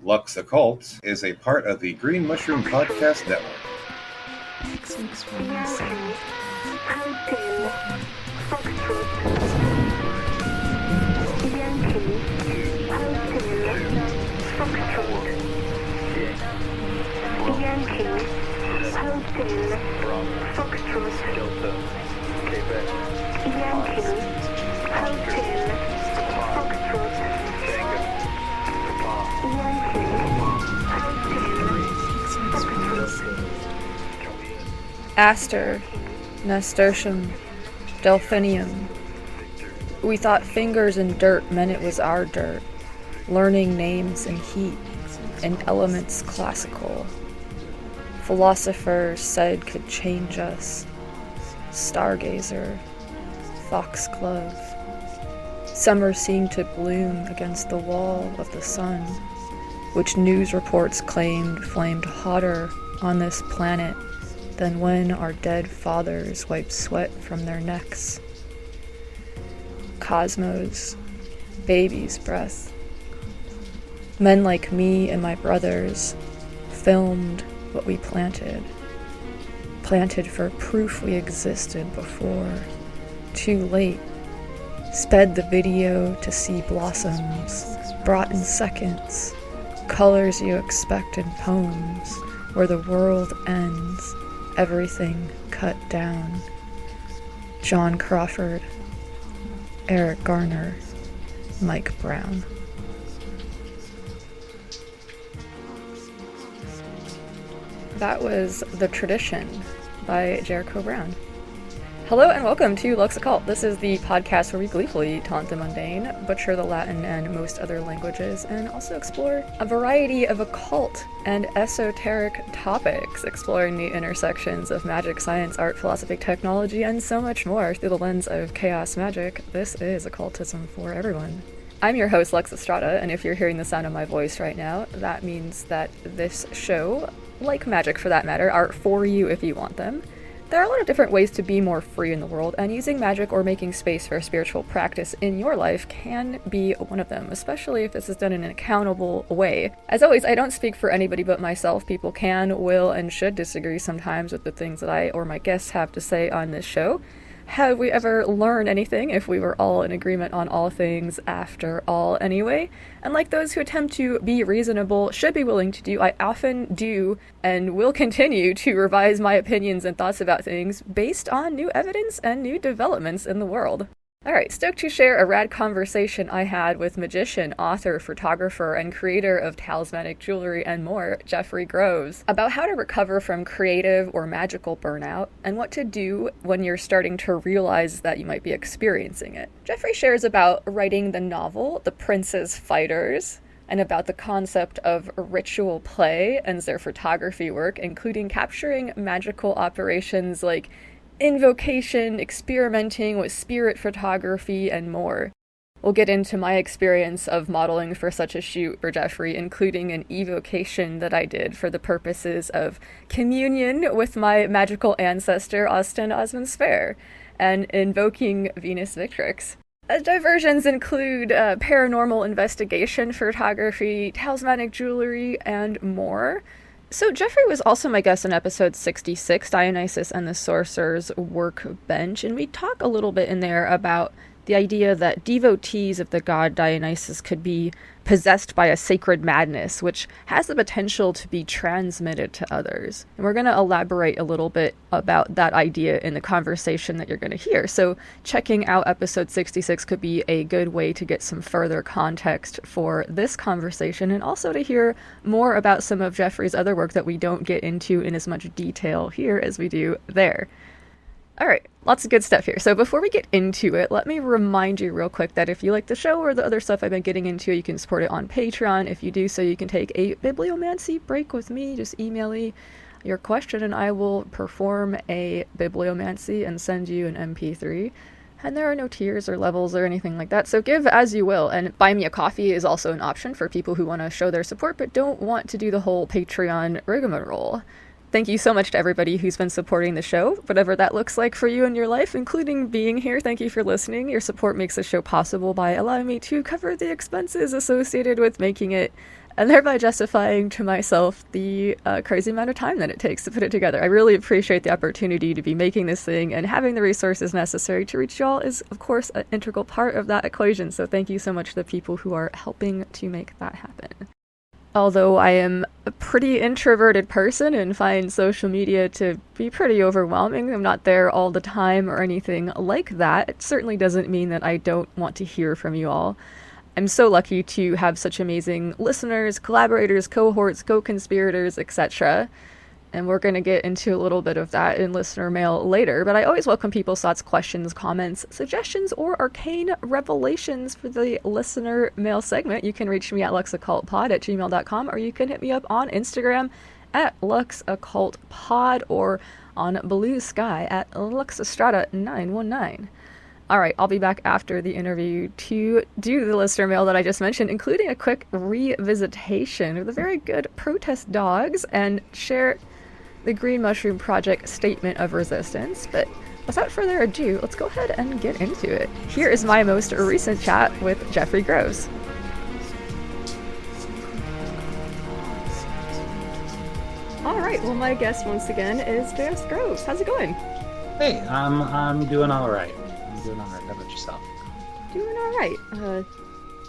Lux Occult is a part of the Green Mushroom Podcast Network. Aster, nasturtium, delphinium. We thought fingers in dirt meant it was our dirt, learning names and heat, and elements classical. Philosophers said could change us. Stargazer, foxglove. Summer seemed to bloom against the wall of the sun, which news reports claimed flamed hotter on this planet than when our dead fathers wiped sweat from their necks. Cosmos, baby's breath. Men like me and my brothers filmed what we planted for proof we existed before. Too late. Sped the video to see blossoms, brought in seconds, colors you expect in poems, where the world ends, everything cut down. John Crawford, Eric Garner, Mike Brown. That was The Tradition by Jericho Brown. Hello and welcome to Lux Occult. This is the podcast where we gleefully taunt the mundane, butcher the Latin and most other languages, and also explore a variety of occult and esoteric topics, exploring the intersections of magic, science, art, philosophy, technology, and so much more through the lens of chaos magic. This is occultism for everyone. I'm your host, Lux Estrada, and if you're hearing the sound of my voice right now, that means that this show, like magic for that matter, are for you if you want them. There are a lot of different ways to be more free in the world, and using magic or making space for a spiritual practice in your life can be one of them, especially if this is done in an accountable way. As always, I don't speak for anybody but myself. People can, will, and should disagree sometimes with the things that I or my guests have to say on this show. Have we ever learned anything if we were all in agreement on all things after all anyway? And like those who attempt to be reasonable should be willing to do, I often do and will continue to revise my opinions and thoughts about things based on new evidence and new developments in the world. Alright, stoked to share a rad conversation I had with magician, author, photographer, and creator of talismanic jewelry and more, Jeffrey Groves, about how to recover from creative or magical burnout, and what to do when you're starting to realize that you might be experiencing it. Jeffrey shares about writing the novel, The Prince's Fighters, and about the concept of ritual play and their photography work, including capturing magical operations like invocation, experimenting with spirit photography, and more. We'll get into my experience of modeling for such a shoot for Jeffrey, including an evocation that I did for the purposes of communion with my magical ancestor, Austin Osmond Spare, and invoking Venus Victrix. Diversions include paranormal investigation photography, talismanic jewelry, and more. So Jeffrey was also my guest in episode 66, Dionysus and the Sorcerer's Workbench, and we talk a little bit in there about the idea that devotees of the god Dionysus could be possessed by a sacred madness, which has the potential to be transmitted to others. And we're going to elaborate a little bit about that idea in the conversation that you're going to hear. So checking out episode 66 could be a good way to get some further context for this conversation, and also to hear more about some of Jeffrey's other work that we don't get into in as much detail here as we do there. Alright, lots of good stuff here. So before we get into it, let me remind you real quick that if you like the show or the other stuff I've been getting into, you can support it on Patreon. If you do so, you can take a bibliomancy break with me. Just email me your question and I will perform a bibliomancy and send you an MP3. And there are no tiers or levels or anything like that, so give as you will. And buy me a coffee is also an option for people who want to show their support but don't want to do the whole Patreon rigmarole. Thank you so much to everybody who's been supporting the show, whatever that looks like for you in your life, including being here. Thank you for listening. Your support makes the show possible by allowing me to cover the expenses associated with making it and thereby justifying to myself the crazy amount of time that it takes to put it together. I really appreciate the opportunity to be making this thing, and having the resources necessary to reach y'all is, of course, an integral part of that equation. So thank you so much to the people who are helping to make that happen. Although I am a pretty introverted person and find social media to be pretty overwhelming, I'm not there all the time or anything like that. It certainly doesn't mean that I don't want to hear from you all. I'm so lucky to have such amazing listeners, collaborators, cohorts, co-conspirators, etc. And we're going to get into a little bit of that in listener mail later, but I always welcome people's thoughts, questions, comments, suggestions, or arcane revelations for the listener mail segment. You can reach me at luxoccultpod@gmail.com, or you can hit me up on Instagram at luxoccultpod, or on Blue Sky at luxestrada919. All right, I'll be back after the interview to do the listener mail that I just mentioned, including a quick revisitation of the very good protest dogs, and share the Green Mushroom Project Statement of Resistance. But without further ado, let's go ahead and get into it. Here is my most recent chat with Jeffrey Groves. All right, well, my guest once again is J.S. Groves. How's it going? Hey, I'm doing all right. I'm doing all right. How about yourself? Doing all right.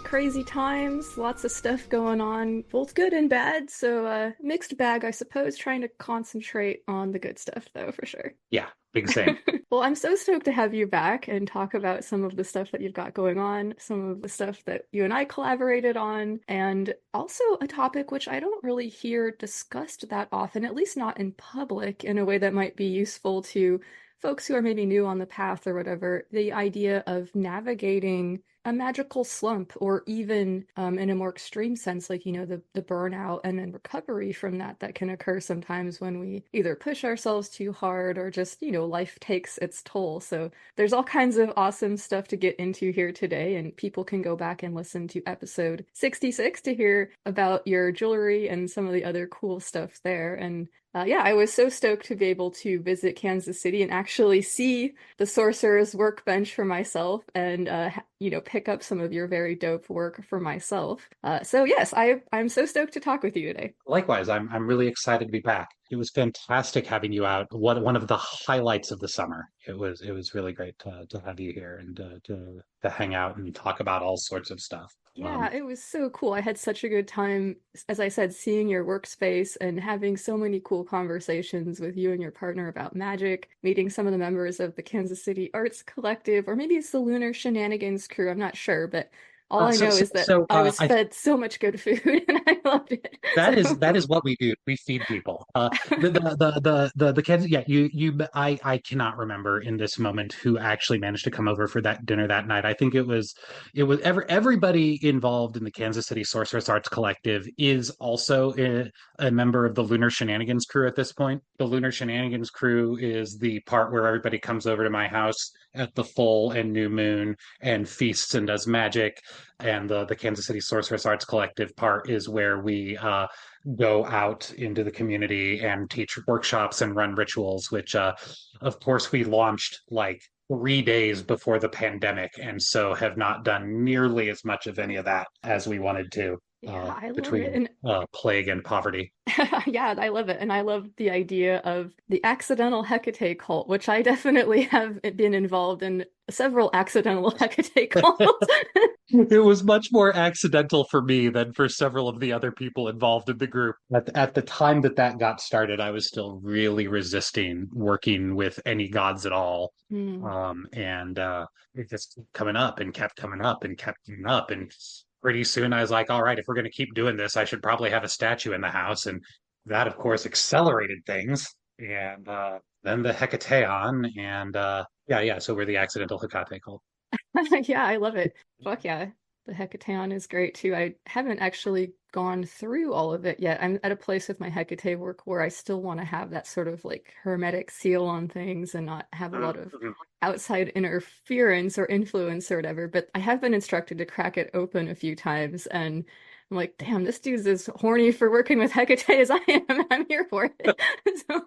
Crazy times, lots of stuff going on, both good and bad. So mixed bag, I suppose. Trying to concentrate on the good stuff, though, for sure. Yeah, big same. Well, I'm so stoked to have you back and talk about some of the stuff that you've got going on, some of the stuff that you and I collaborated on, and also a topic which I don't really hear discussed that often, at least not in public, in a way that might be useful to folks who are maybe new on the path or whatever. The idea of navigating a magical slump, or even in a more extreme sense, like, the burnout and then recovery from that can occur sometimes when we either push ourselves too hard or just, life takes its toll. So there's all kinds of awesome stuff to get into here today, and people can go back and listen to episode 66 to hear about your jewelry and some of the other cool stuff there. And yeah, I was so stoked to be able to visit Kansas City and actually see the Sorcerer's workbench for myself, and pick up some of your very dope work for myself. So yes, I'm so stoked to talk with you today. Likewise, I'm really excited to be back. It was fantastic having you out. One of the highlights of the summer. It was really great to have you here and to hang out and talk about all sorts of stuff. Yeah, it was so cool. I had such a good time, as I said, seeing your workspace and having so many cool conversations with you and your partner about magic, meeting some of the members of the Kansas City Arts Collective, or maybe it's the Lunar Shenanigans crew, I'm not sure, but all I know is that I was fed so much good food and I loved it. That is what we do. We feed people. The kids. Yeah, I cannot remember in this moment who actually managed to come over for that dinner that night. I think it was everybody involved in the Kansas City Sorceress Arts Collective is also a member of the Lunar Shenanigans crew at this point. The Lunar Shenanigans crew is the part where everybody comes over to my house at the full and new moon and feasts and does magic. And the Kansas City Sorceress Arts Collective part is where we go out into the community and teach workshops and run rituals, which of course we launched like 3 days before the pandemic, and so have not done nearly as much of any of that as we wanted to. Yeah, I love between it. plague and poverty. Yeah, I love it. And I love the idea of the accidental Hecate cult, which I definitely have been involved in several accidental Hecate cults. It was much more accidental for me than for several of the other people involved in the group. At the time that got started, I was still really resisting working with any gods at all. And it just kept coming up and kept coming up and kept coming up. And pretty soon I was like, all right, if we're going to keep doing this, I should probably have a statue in the house. And that, of course, accelerated things. And then the Hecateon, and so we're the accidental Hecate cult. Yeah, I love it. Fuck yeah. The Hecateon is great too. I haven't actually gone through all of it yet. I'm at a place with my Hecate work where I still want to have that sort of like hermetic seal on things and not have a lot of outside interference or influence or whatever. But I have been instructed to crack it open a few times, and I'm like, damn, this dude's as horny for working with Hecate as I am. I'm here for it. So...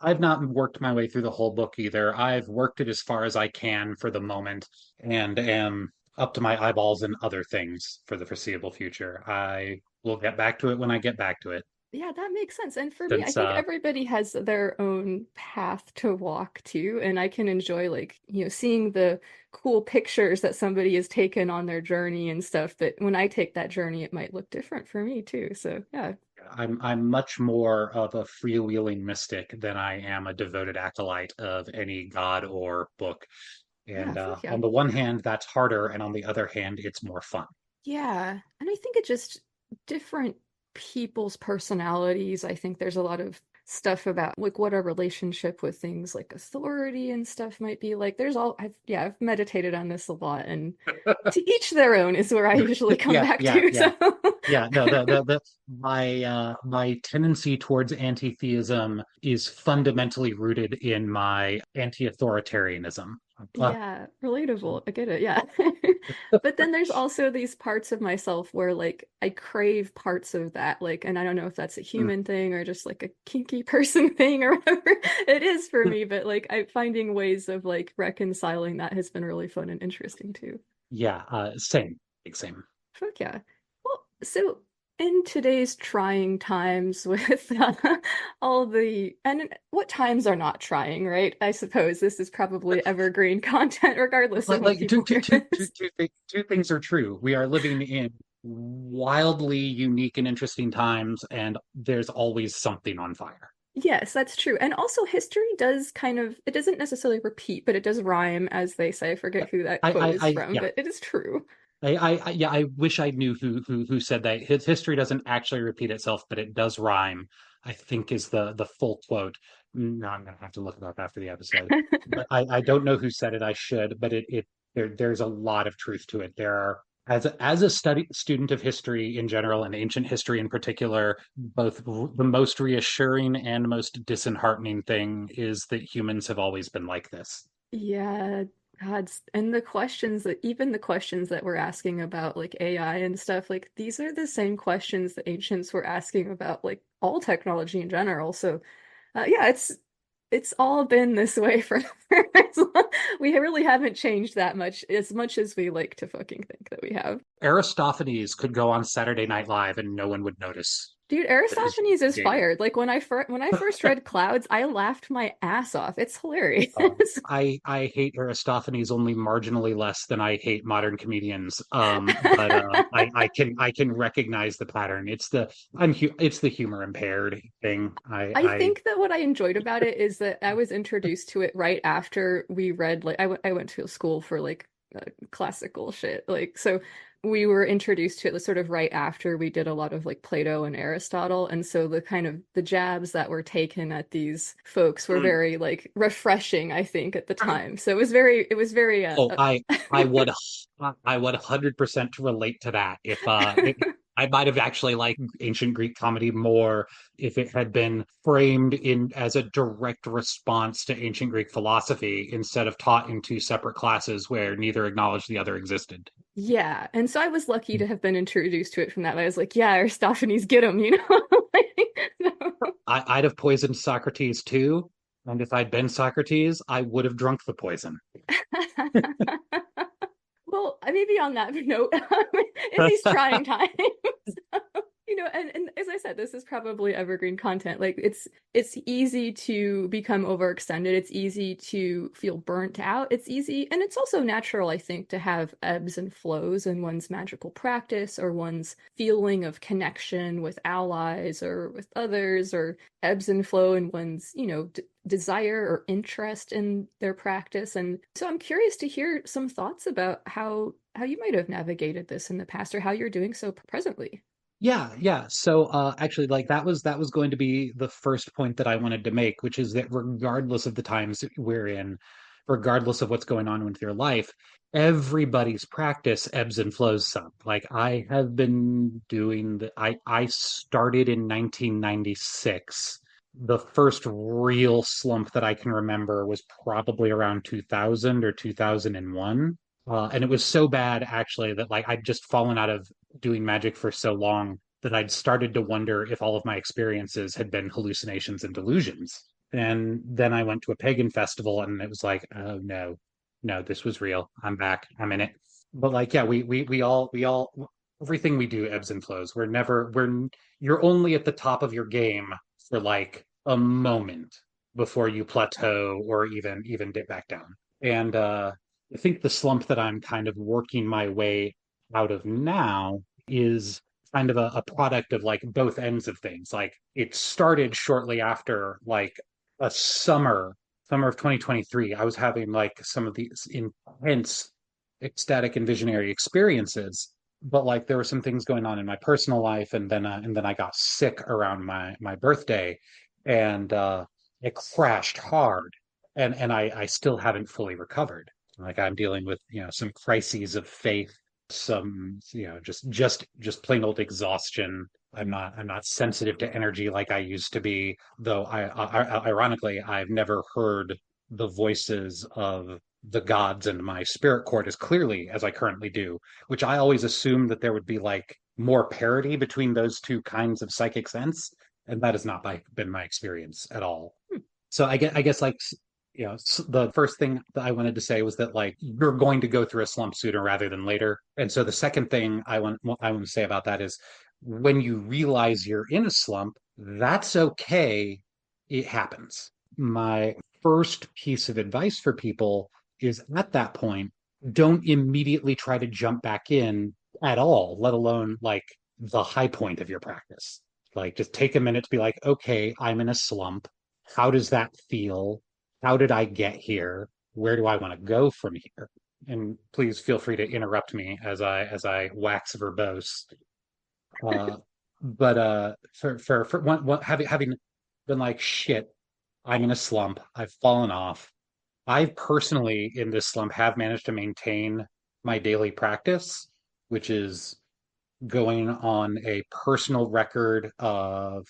I've not worked my way through the whole book either. I've worked it as far as I can for the moment, and am up to my eyeballs in other things for the foreseeable future. I will get back to it when I get back to it. Yeah, that makes sense. And for me, I Since think everybody has their own path to walk to, and I can enjoy like, seeing the cool pictures that somebody has taken on their journey and stuff that when I take that journey, it might look different for me too. So, yeah. I'm much more of a freewheeling mystic than I am a devoted acolyte of any god or book. Yeah, And fuck yeah. on the one hand, that's harder, and on the other hand, it's more fun. Yeah. And I think it just different people's personalities. I think there's a lot of stuff about like what our relationship with things like authority and stuff might be like. I've meditated on this a lot, and to each their own is where I usually come Yeah, back yeah, to. yeah. So Yeah, no, the my tendency towards anti-theism is fundamentally rooted in my anti-authoritarianism. Uh, yeah, relatable. I get it. Yeah. But then there's also these parts of myself where like I crave parts of that. Like, and I don't know if that's a human thing or just like a kinky person thing or whatever it is for me, but like I finding ways of like reconciling that has been really fun and interesting too. yeah, same, big same. Fuck yeah. Well, so in today's trying times with and what times are not trying, right? I suppose this is probably evergreen content, regardless of Like, when people hear this. two things are true. We are living in wildly unique and interesting times, and there's always something on fire. Yes, that's true. And also history does it doesn't necessarily repeat, but it does rhyme, as they say. I forget who that quote is from, Yeah, but it is true. yeah, I wish I knew who said that. His history doesn't actually repeat itself, but it does rhyme, I think is the full quote. No, I'm gonna have to look it up after the episode. But I don't know who said it. I should, but there's a lot of truth to it. There are as a student of history in general and ancient history in particular, both the most reassuring and most disheartening thing is that humans have always been like this. Yeah, and even the questions that we're asking about like AI and stuff, like these are the same questions the ancients were asking about like all technology in general. So, yeah, it's all been this way for we really haven't changed that much as we like to fucking think that we have. Aristophanes could go on Saturday Night Live and no one would notice Dude, that his Aristophanes is dated. fired. Like when I first read Clouds, I laughed my ass off. It's hilarious. I hate Aristophanes only marginally less than I hate modern comedians. But I can recognize the pattern. It's the humor impaired thing. I think that what I enjoyed about it is that I was introduced to it right after we read like I went to a school for like classical shit. Like so we were introduced to it sort of right after we did a lot of like Plato and Aristotle, and so the kind of the jabs that were taken at these folks were very like refreshing, I think, at the time. So it was very Oh, I would I would 100% relate to that. If I might have actually liked ancient Greek comedy more if it had been framed in as a direct response to ancient Greek philosophy instead of taught in two separate classes where neither acknowledged the other existed. yeah. And so I was lucky to have been introduced to it from that. I was like, yeah, Aristophanes, get him, so. I'd have poisoned Socrates too, and if I'd been Socrates, I would have drunk the poison. Well, maybe on that note, in these trying times, and as I said, this is probably evergreen content. Like it's easy to become overextended. It's easy to feel burnt out. It's easy, and it's also natural, I think, to have ebbs and flows in one's magical practice or one's feeling of connection with allies or with others, or ebbs and flow in one's, desire or interest in their practice. And so I'm curious to hear some thoughts about how you might have navigated this in the past or how you're doing so presently. Yeah, yeah. So actually like that was going to be the first point that I wanted to make, which is that regardless of the times we're in, regardless of what's going on with your life, everybody's practice ebbs and flows some. Like I have been doing I started in 1996. The first real slump that I can remember was probably around 2000 or 2001. And it was so bad actually that like I'd just fallen out of doing magic for so long that I'd started to wonder if all of my experiences had been hallucinations and delusions. And then I went to a pagan festival and it was like, oh no, no, this was real. I'm back. I'm in it. but like, yeah, we all, everything we do ebbs and flows. You're only at the top of your game for like a moment before you plateau or even dip back down. And I think the slump that I'm kind of working my way out of now is kind of a product of like both ends of things. Like it started shortly after like a summer of 2023. I was having like some of these intense ecstatic and visionary experiences, but like there were some things going on in my personal life, and then I got sick around my birthday, and it crashed hard, and I still haven't fully recovered. Like I'm dealing with some crises of faith, some just plain old exhaustion. I'm not sensitive to energy like I used to be, though ironically I've never heard the voices of the gods and my spirit court as clearly as I currently do, which I always assumed that there would be like more parity between those two kinds of psychic sense, and that has not been my experience at all. So I guess like the first thing that I wanted to say was that like you're going to go through a slump sooner rather than later. And so the second thing I want to say about that is when you realize you're in a slump, that's okay. It happens. My first piece of advice for people is at that point, don't immediately try to jump back in at all, let alone like the high point of your practice. Like just take a minute to be like, okay, I'm in a slump. How does that feel? How did I get here? Where do I want to go from here? And please feel free to interrupt me as I wax verbose. Uh, but for one having been like shit, I'm in a slump. I've fallen off. I personally, in this slump, have managed to maintain my daily practice, which is going on a personal record of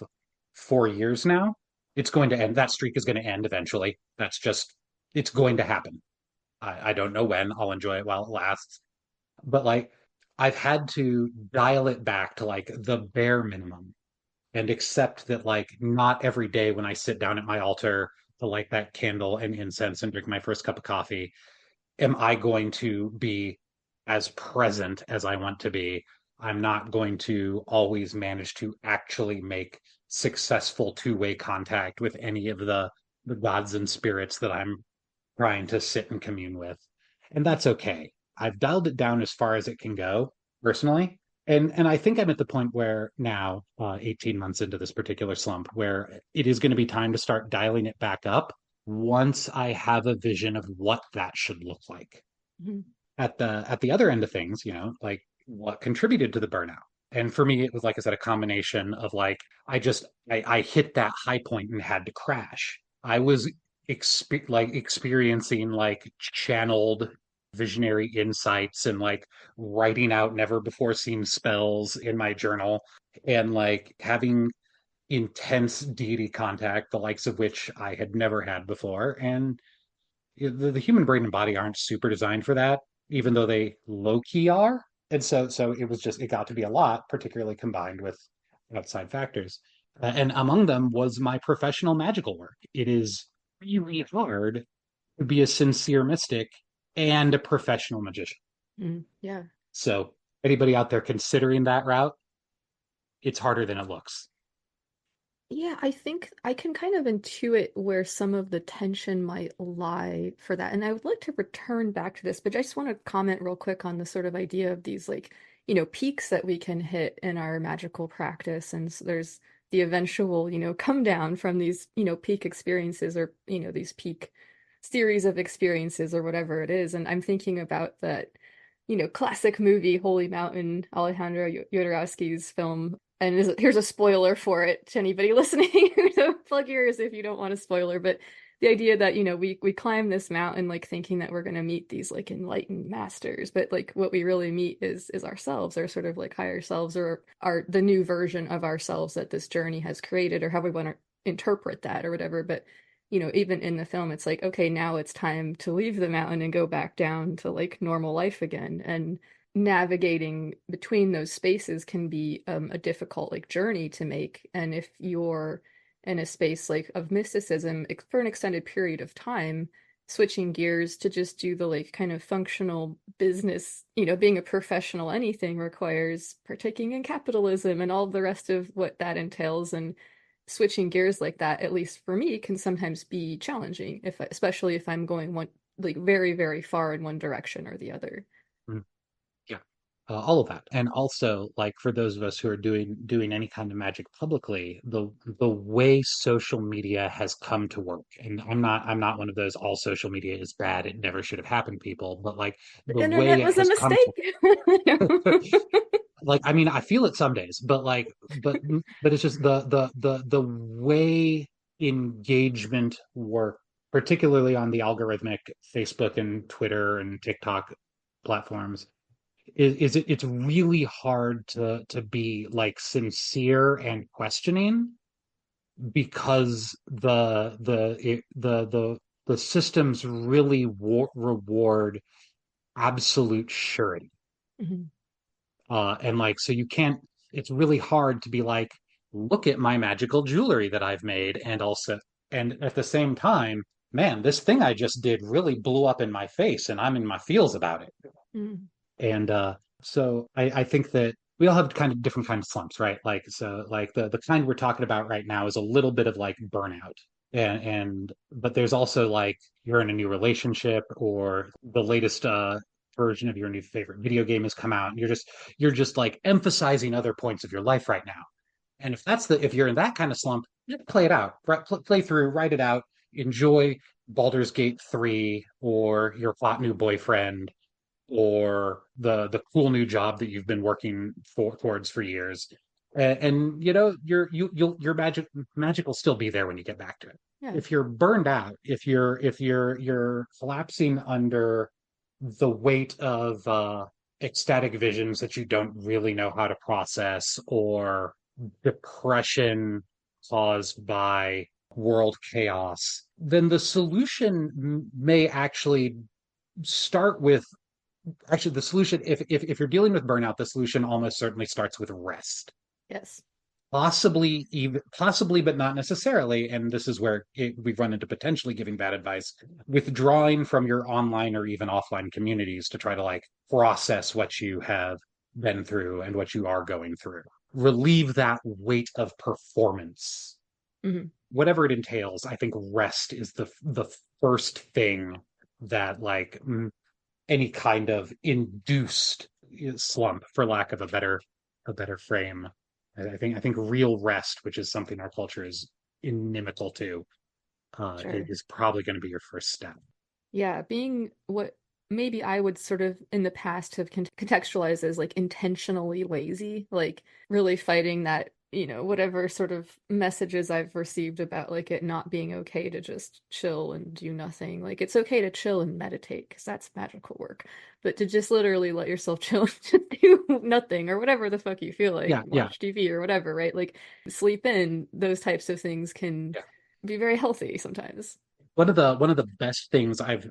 4 years now. It's going to end. That streak is going to end eventually. It's going to happen. I don't know when. I'll enjoy it while it lasts. But like, I've had to dial it back to like the bare minimum and accept that like not every day when I sit down at my altar to light that candle and incense and drink my first cup of coffee am I going to be as present as I want to be. I'm not going to always manage to actually make successful two-way contact with any of the gods and spirits that I'm trying to sit and commune with. And that's okay. I've dialed it down as far as it can go personally. And I think I'm at the point where now, 18 months into this particular slump, where it is going to be time to start dialing it back up once I have a vision of what that should look like. Mhm. At the other end of things, like what contributed to the burnout. And for me, it was like I said, a combination of like I hit that high point and had to crash. I was experiencing like channeled visionary insights and like writing out never before seen spells in my journal and like having intense deity contact, the likes of which I had never had before. And the human brain and body aren't super designed for that, even though they low key are. And so it got to be a lot, particularly combined with outside factors. And among them was my professional magical work. It is really hard to be a sincere mystic and a professional magician. Yeah. So anybody out there considering that route, it's harder than it looks. Yeah, I think I can kind of intuit where some of the tension might lie for that. And I would like to return back to this, but I just want to comment real quick on the sort of idea of these like, peaks that we can hit in our magical practice. And so there's the eventual, come down from these, peak experiences or, these peak series of experiences or whatever it is. And I'm thinking about that, classic movie, Holy Mountain, Alejandro Jodorowsky's film. And here's a spoiler for it to anybody listening. So plug your ears if you don't want a spoiler. But the idea that, we climb this mountain like thinking that we're going to meet these like enlightened masters, but like what we really meet is ourselves, our sort of like higher selves, or the new version of ourselves that this journey has created, or how we want to interpret that or whatever. But even in the film, it's like, okay, now it's time to leave the mountain and go back down to like normal life again. And navigating between those spaces can be a difficult like journey to make. And if you're in a space like of mysticism for an extended period of time, switching gears to just do the like kind of functional business, being a professional anything requires partaking in capitalism and all the rest of what that entails. And switching gears like that, at least for me, can sometimes be challenging, especially if I'm going one like very, very far in one direction or the other. Mm, yeah. All of that, and also like for those of us who are doing any kind of magic publicly, the way social media has come to work, and I'm not one of those all social media is bad, it never should have happened people, but like The the way internet it was a has come to mistake. like I mean I feel it some days, but like but it's just the way engagement work, particularly on the algorithmic Facebook and Twitter and TikTok platforms, it's really hard to be like sincere and questioning because the systems really reward absolute surety. Mhm. And like, so you can't, it's really hard to be like, look at my magical jewelry that I've made. And also, and at the same time, man, this thing I just did really blew up in my face and I'm in my feels about it. Mm. And so I think that we all have kind of different kinds of slumps, right? Like, so like the kind we're talking about right now is a little bit of like burnout. And but there's also like you're in a new relationship or the latest version of your new favorite video game has come out and you're just like emphasizing other points of your life right now. And if you're in that kind of slump, play it out, play through, write it out, enjoy Baldur's Gate 3 or your hot new boyfriend or the cool new job that you've been working towards for years. And you know your magic will still be there when you get back to it. Yeah. If you're burned out, if you're collapsing under the weight of ecstatic visions that you don't really know how to process, or depression caused by world chaos, then the solution may actually start with actually the solution if you're dealing with burnout, the solution almost certainly starts with rest. Yes. Possibly but not necessarily, and this is where we've run into potentially giving bad advice, withdrawing from your online or even offline communities to try to like process what you have been through and what you are going through, relieve that weight of performance, Hmm. whatever it entails. I think rest is the first thing that like any kind of induced slump, for lack of a better frame. I think real rest, which is something our culture is inimical to, Sure. is probably going to be your first step. Yeah, being what maybe I would sort of in the past have contextualized as like intentionally lazy, like really fighting that, whatever sort of messages I've received about like it not being okay to just chill and do nothing. Like it's okay to chill and meditate because that's magical work. But to just literally let yourself chill and just do nothing or whatever the fuck you feel like, Yeah, yeah, watch TV or whatever, right? Like sleep in, those types of things can yeah. be very healthy sometimes. One of the best things I've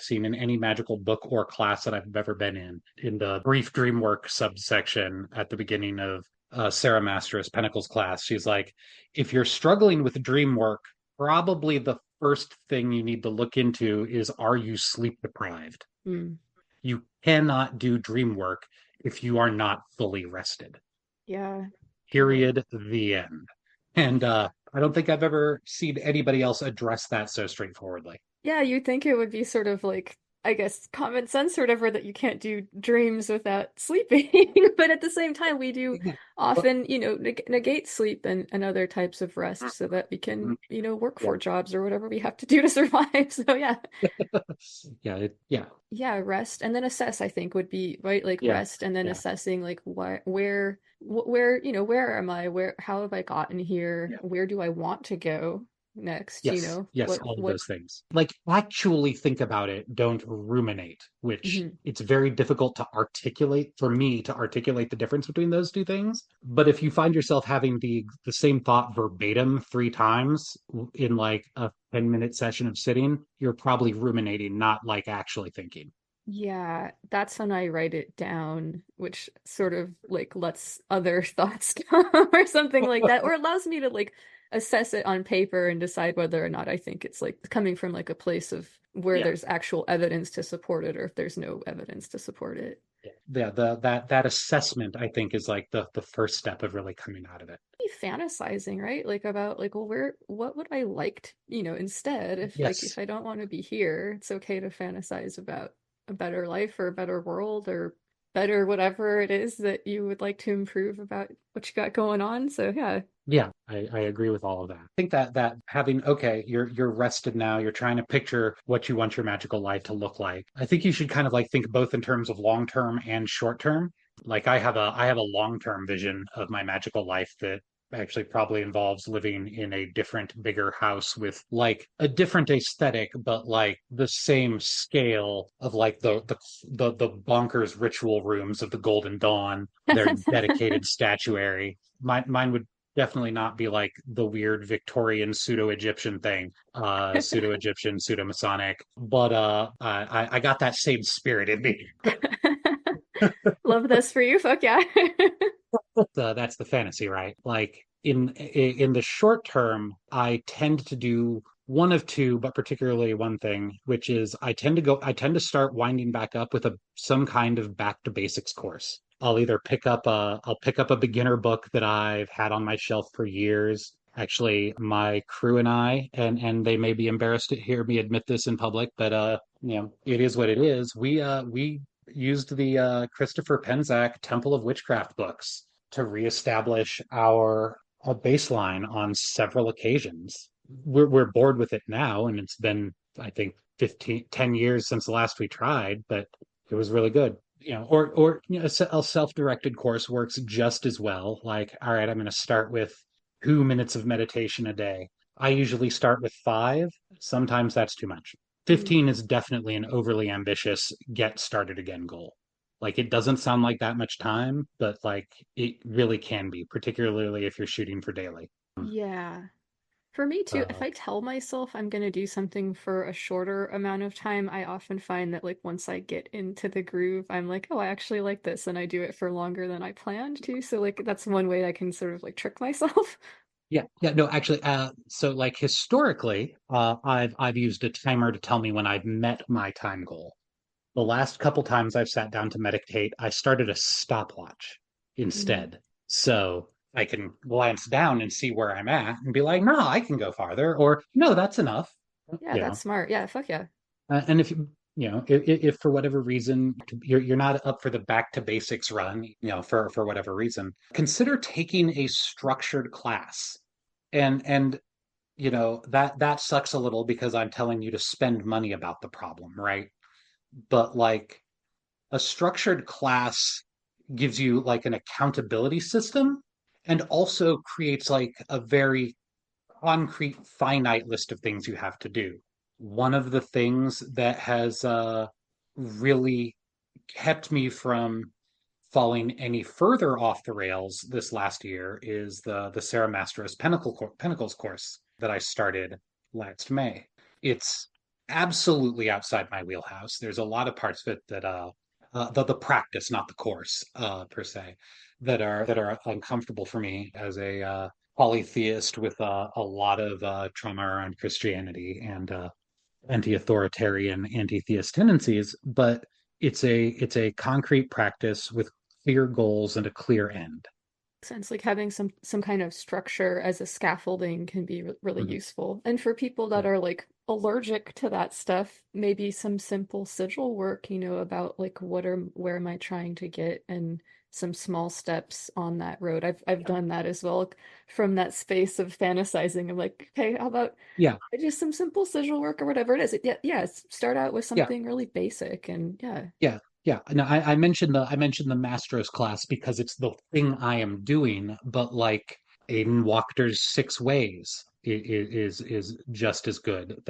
seen in any magical book or class that I've ever been in the brief dream work subsection at the beginning of Sarah Master's Pentacles class, she's like, if you're struggling with dream work, probably the first thing you need to look into is, are you sleep deprived? Mm. You cannot do dream work if you are not fully rested. Yeah, totally. Period. The end. And I don't think I've ever seen anybody else address that so straightforwardly. Yeah, you'd think it would be sort of like, I guess, common sense or whatever that you can't do dreams without sleeping. But at the same time, we do Yeah. Well, often, negate sleep and other types of rest so that we can, work yeah. for jobs or whatever we have to do to survive. So yeah. Yeah. Yeah, rest and then assess, I think would be right, like Yeah. rest and then Yeah. assessing like where am I? How have I gotten here? Yeah. Where do I want to go next? Yes. Yes. All of What those things. Like actually think about it. Don't ruminate, which Mhm. it's very difficult to articulate for me to articulate the difference between those two things. But if you find yourself having the same thought verbatim 3 times in like a 10-minute session of sitting, you're probably ruminating, not like actually thinking. Yeah, that's when I write it down, which sort of like lets other thoughts come or something like that, or allows me to like assess it on paper and decide whether or not I think it's like coming from like a place of where Yeah. there's actual evidence to support it or if there's no evidence to support it. Yeah, that assessment I think is like the first step of really coming out of it. Be fantasizing, right? Like about like, well, where what would I like to, instead if like Yes. if I don't want to be here, it's okay to fantasize about a better life or a better world or better whatever it is that you would like to improve about what you got going on. So yeah. Yeah, I agree with all of that. I think that having okay, you're rested now, you're trying to picture what you want your magical life to look like. I think you should kind of like think both in terms of long term and short term. Like I have a long term vision of my magical life that actually probably involves living in a different, bigger house with like a different aesthetic, but like the same scale of like the bonkers ritual rooms of the Golden Dawn, their dedicated statuary. Mine would definitely not be like the weird Victorian pseudo-Egyptian thing, pseudo-Egyptian, pseudo-Masonic. But I got that same spirit in me. Love this for you. Fuck yeah. That's the fantasy, right? Like in the short term, I tend to do one of two, but particularly one thing, which is I tend to start winding back up with a some kind of back to basics course. I'll pick up a beginner book that I've had on my shelf for years. Actually, my crew and I, and they may be embarrassed to hear me admit this in public, but it is what it is. We used the Christopher Penczak Temple of Witchcraft books to reestablish our baseline on several occasions. We're bored with it now, and it's been I think 10 years since the last we tried, but it was really good. A self-directed course works just as well. Like, all right, I'm going to start with 2 minutes of meditation a day. I usually start with five. Sometimes that's too much. 15 is definitely an overly ambitious get started again goal. Like it doesn't sound like that much time, but like it really can be, particularly if you're shooting for daily. Yeah. For me too, if Uh, I tell myself I'm going to do something for a shorter amount of time, I often find that like once I get into the groove, I'm like, oh, I actually like this, and I do it for longer than I planned to. So like that's one way I can sort of like trick myself. yeah, no, actually, so like historically, I've used a timer to tell me when I've met my time goal. The last couple times I've sat down to meditate, I started a stopwatch Mm. instead. So I can glance down and see where I'm at and be like, no, I can go farther, or no, that's enough. Yeah, You that's know, smart. Yeah, fuck yeah. and if for whatever reason you're not up for the back to basics run, for whatever reason, consider taking a structured class. And that sucks a little because I'm telling you to spend money about the problem, right? But like a structured class gives you like an accountability system and also creates like a very concrete, finite list of things you have to do. One of the things that has really kept me from falling any further off the rails this last year is the Sarah Mastro's Pentacles course that I started last May. It's absolutely outside my wheelhouse. There's a lot of parts of it that the practice, not the course per se, that are uncomfortable for me as a polytheist with a lot of trauma around Christianity and anti-authoritarian, anti-theist tendencies. But it's a concrete practice with clear goals and a clear end. Sense like having some kind of structure as a scaffolding can be really Mhm. useful. And for people that Yeah. are like allergic to that stuff, maybe some simple sigil work, about like where am I trying to get and some small steps on that road. I've done that as well from that space of fantasizing. I'm like, okay, how about Yeah. just some simple sigil work or whatever it is. Yeah, yeah, start out with Yeah. something really basic and yeah. Yeah. Yeah. No, I mentioned the Masters class because it's the thing I am doing, but like Aiden Wachter's Six Ways is just as good.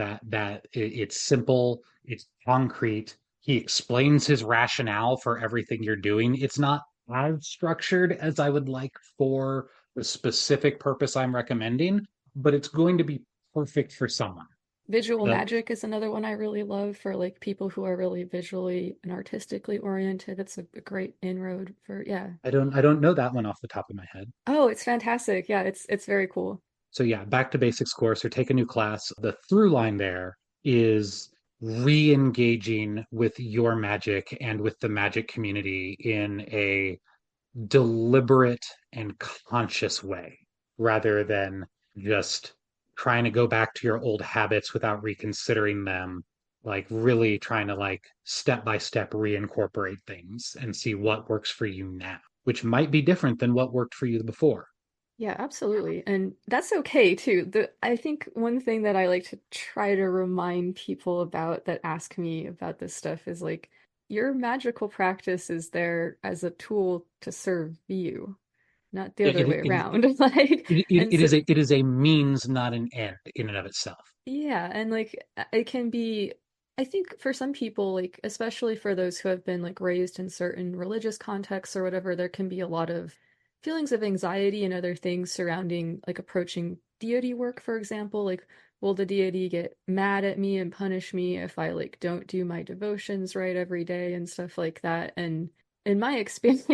It's simple, it's concrete. He explains his rationale for everything you're doing. It's not as structured as I would like for the specific purpose I'm recommending, but it's going to be perfect for someone. Visual The magic is another one I really love for like people who are really visually and artistically oriented. It's a great inroad for yeah. I don't know that one off the top of my head. Oh, it's fantastic. Yeah, it's very cool. So yeah, back to basics course or take a new class. The through line there is re-engaging with your magic and with the magic community in a deliberate and conscious way rather than just trying to go back to your old habits without reconsidering them, like really trying to like step by step reincorporate things and see what works for you now, which might be different than what worked for you before. Yeah, absolutely. And that's okay too. I think one thing that I like to try to remind people about that ask me about this stuff is like your magical practice is there as a tool to serve you, not the other It, way it, around. Like, and so it is a means, not an end in and of itself. yeah, and like it can be, I think for some people, like especially for those who have been like raised in certain religious contexts or whatever, there can be a lot of feelings of anxiety and other things surrounding like approaching deity work, for example. Like, will the deity get mad at me and punish me if I like don't do my devotions right every day and stuff like that? And in my experience,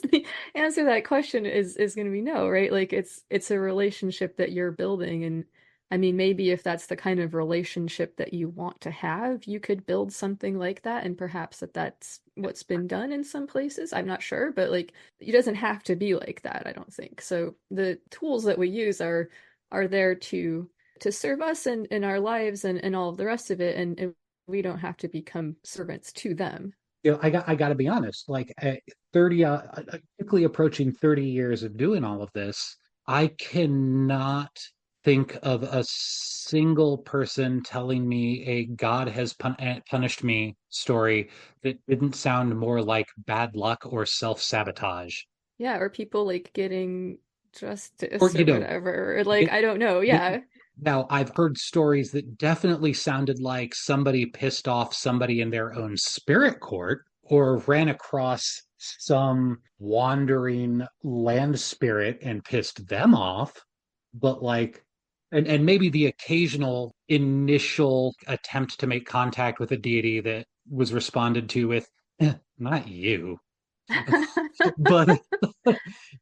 the answer to that question is going to be no, right? Like it's a relationship that you're building and I mean, maybe if that's the kind of relationship that you want to have, you could build something like that, and perhaps that's what's been done in some places. I'm not sure, but like it doesn't have to be like that, I don't think. So the tools that we use are there to serve us and in our lives and all of the rest of it, and we don't have to become servants to them. I got to be honest. Like 30, quickly approaching 30 years of doing all of this, I cannot think of a single person telling me a God has punished me story that didn't sound more like bad luck or self-sabotage. Yeah, or people like getting Or, justice you or know, whatever. Or, like it, I don't know. it, Yeah. now I've heard stories that definitely sounded like somebody pissed off somebody in their own spirit court or ran across some wandering land spirit and pissed them off. But like, and maybe the occasional initial attempt to make contact with a deity that was responded to with, not you. But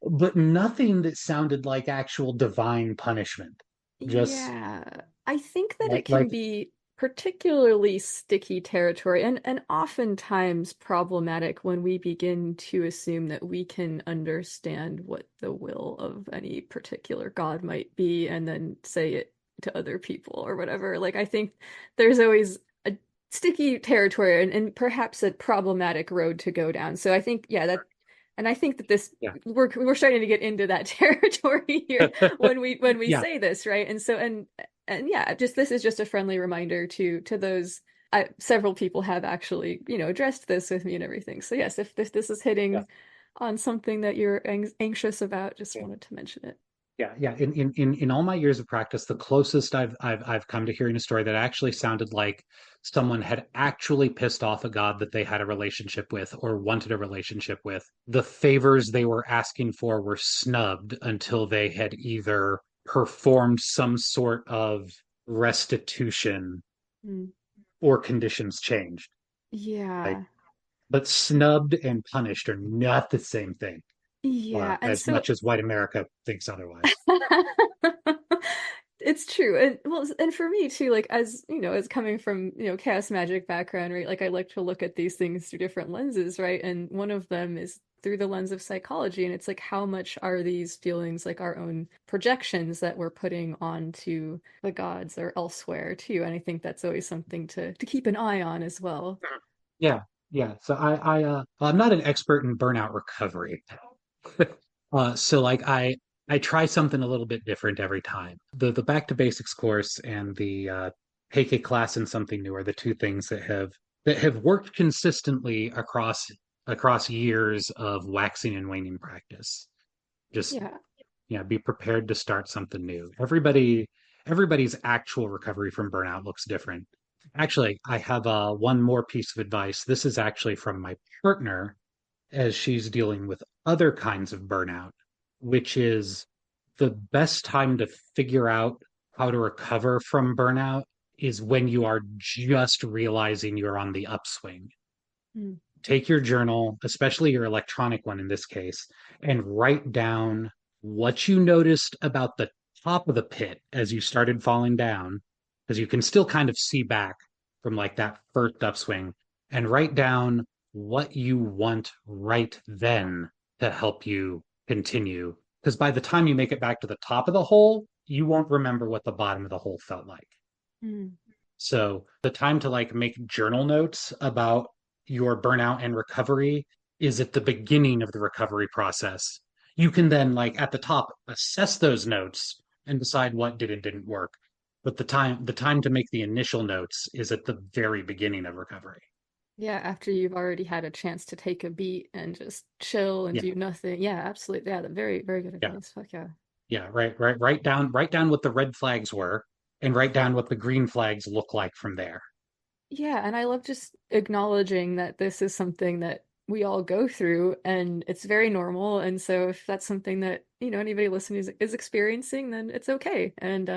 but nothing that sounded like actual divine punishment. Just Yeah, I think that like it can like be particularly sticky territory and oftentimes problematic when we begin to assume that we can understand what the will of any particular god might be and then say it to other people or whatever. Like, I think there's always a sticky territory and perhaps a problematic road to go down. So I think, yeah, that, and I think that this yeah. we're starting to get into that territory here when we Yeah. say this, right? And so and yeah, just this is just a friendly reminder to those. Several people have actually, addressed this with me and everything. So yes, if this is Yeah. hitting on something that you're anxious about, just wanted to mention it. Yeah. In all my years of practice, the closest I've come to hearing a story that actually sounded like someone had actually pissed off a god that they had a relationship with or wanted a relationship with. The favors they were asking for were snubbed until they had either performed some sort of restitution Mm. or conditions changed. Like, Yeah. but snubbed and punished are not the same thing, Yeah. And as so much as white America thinks otherwise. it's true. And well, and for me too, like as as coming from, chaos magic background, right? Like I like to look at these things through different lenses, right? And one of them is through the lens of psychology. And it's like how much are these feelings like our own projections that we're putting onto the gods or elsewhere too? And I think that's always something to keep an eye on as well. Yeah, yeah. So I'm not an expert in burnout recovery. So like I try something a little bit different every time. The back to basics course and the take a class in something new are the two things that have worked consistently across years of waxing and waning practice. Just Yeah. yeah, be prepared to start something new. Everybody's actual recovery from burnout looks different. Actually, I have one more piece of advice. This is actually from my partner as she's dealing with other kinds of burnout, which is the best time to figure out how to recover from burnout is when you are just realizing you're on the upswing. Mm. Take your journal, especially your electronic one in this case, and write down what you noticed about the top of the pit as you started falling down, because you can still kind of see back from like that first upswing, and write down what you want right then to help you continue. Because by the time you make it back to the top of the hole, you won't remember what the bottom of the hole felt like. Mm. So the time to like make journal notes about your burnout and recovery is at the beginning of the recovery process. You can then like at the top assess those notes and decide what did and didn't work. But the time to make the initial notes is at the very beginning of recovery. Yeah, after you've already had a chance to take a beat and just chill and Yeah. do nothing. Yeah, absolutely. Yeah, very, very good Yeah. advice. Fuck yeah. Yeah, right. Write down what the red flags were and write down what the green flags look like from there. Yeah, and I love just acknowledging that this is something that we all go through and it's very normal. And so if that's something that, anybody listening is experiencing, then it's okay. And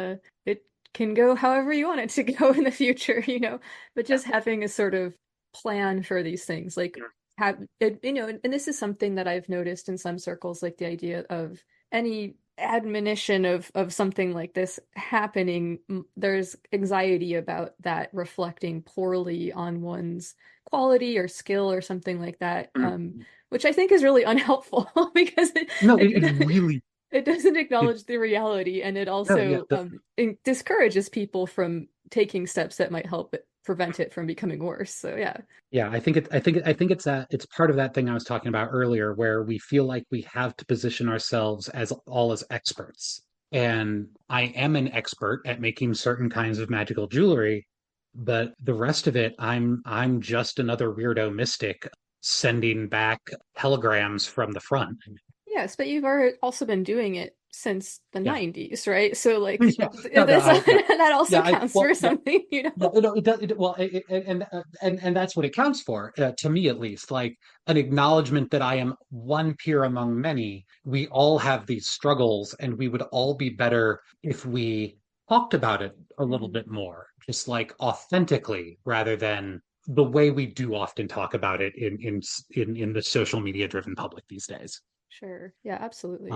it can go however you want it to go in the future. But just having a sort of plan for these things, like have it, and this is something that I've noticed in some circles, like the idea of any admonition of something like this happening, there's anxiety about that reflecting poorly on one's quality or skill or something like that, which I think is really unhelpful because No, it it, really it doesn't it, acknowledge the reality, and it no, yeah, also it discourages people from taking steps that might help prevent it from becoming worse. So yeah. yeah, I think it's part of that thing I was talking about earlier, where we feel like we have to position ourselves as all as experts. And I am an expert at making certain kinds of magical jewelry, but the rest of it, I'm just another weirdo mystic sending back telegrams from the front. Yes, but you've already also been doing it since the Yeah. 90s, right? So like Yeah. No, no, yeah. that Yeah, also counts well, for yeah, something. yeah, it does. Well, and that's what it counts for, to me at least. Like an acknowledgement that I am one peer among many. We all have these struggles, and we would all be better if we talked about it a little Mhm. bit more, just like authentically, rather than the way we do often talk about it in the social media driven public these days. Sure. Yeah, absolutely.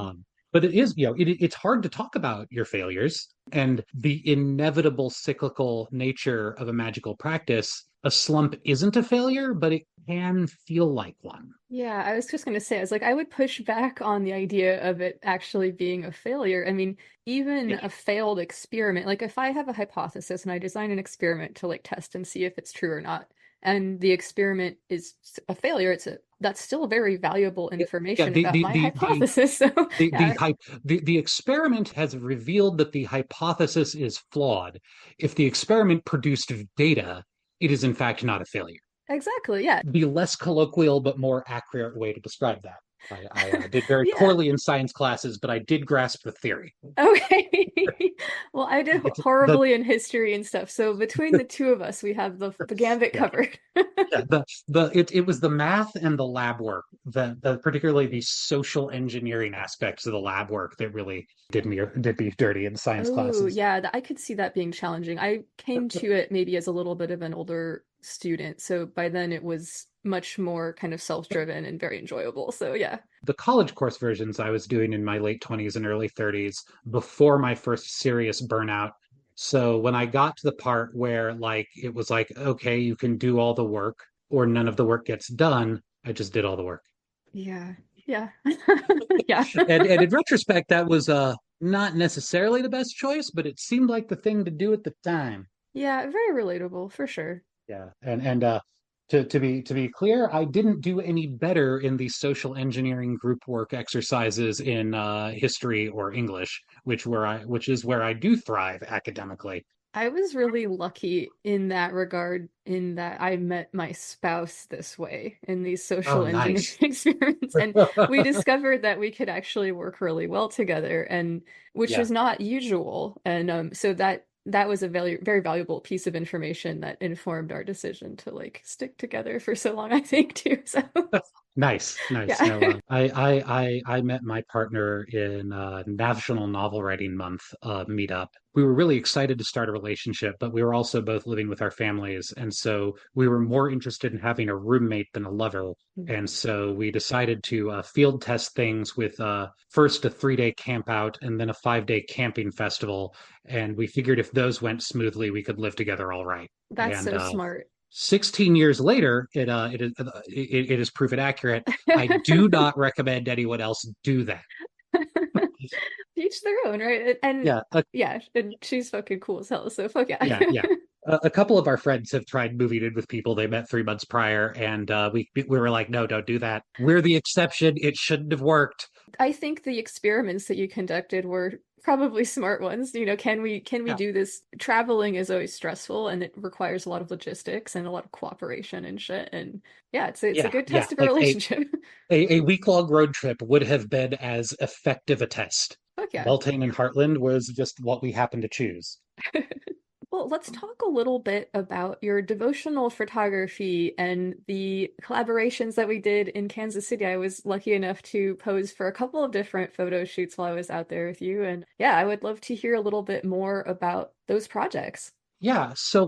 But it is, it's hard to talk about your failures and the inevitable cyclical nature of a magical practice. A slump isn't a failure, but it can feel like one. Yeah, I was just going to say, I was like, I would push back on the idea of it actually being a failure. I mean, even Yeah. a failed experiment, like if I have a hypothesis and I design an experiment to like test and see if it's true or not, and the experiment is a failure, that's still very valuable Yeah, information about my hypothesis. So, the the, yeah, hy- the experiment has revealed that the hypothesis is flawed. If the experiment produced data, it is in fact not a failure. exactly. Yeah. The less colloquial but more accurate way to describe that. I did very Yeah. poorly in science classes, but I did grasp the theory. Okay. Well, I did It's the horribly in history and stuff. So between the two of us, we have the gambit Yeah, covered. yeah. It was the math and the lab work, the particularly the social engineering aspects of the lab work that really did me dirty in science Oh, classes. yeah, I could see that being challenging. I came to it maybe as a little bit of an older student, so by then it was much more kind of self-driven and very enjoyable. So yeah. The college course versions I was doing in my late 20s and early 30s before my first serious burnout. So when I got to the part where like it was like, okay, you can do all the work or none of the work gets done, I just did all the work. Yeah. Yeah. Yeah. And in retrospect, that was not necessarily the best choice, but it seemed like the thing to do at the time. Yeah, very relatable for sure. Yeah, and to be clear, I didn't do any better in the social engineering group work exercises in history or English, which is where I do thrive academically. I was really lucky in that regard, in that I met my spouse this way in these Oh, social engineering nice. experiments. And we discovered that we could actually work really well together, and which Yeah. was not usual. And so that was a very, very valuable piece of information that informed our decision to like stick together for so long, I think, too. So Nice, nice. Yeah. No, I met my partner in National Novel Writing Month meetup. We were really excited to start a relationship, but we were also both living with our families, and so we were more interested in having a roommate than a lover. And so we decided to field test things with first a 3 day camp out and then a 5 day camping festival. And we figured if those went smoothly, we could live together all right. That's And so smart. 16 years later, it is proven accurate. I do not recommend anyone else do that. Each their own, right? And Yeah, yeah, and she's fucking cool as hell, so fuck yeah. yeah. A couple of our friends have tried moving in with people they met 3 months prior, and we were like, no, don't do that. We're the exception. It shouldn't have worked. I think the experiments that you conducted were probably smart ones. Can we Yeah, do this? Traveling is always stressful and it requires a lot of logistics and a lot of cooperation and shit. And yeah, it's a yeah, good yeah. test of a Like relationship. a week-long road trip would have been as effective a test. Fuck yeah. Beltane and Heartland was just what we happened to choose. Well, let's talk a little bit about your devotional photography and the collaborations that we did in Kansas City. I was lucky enough to pose for a couple of different photo shoots while I was out there with you. And yeah, I would love to hear a little bit more about those projects. Yeah, so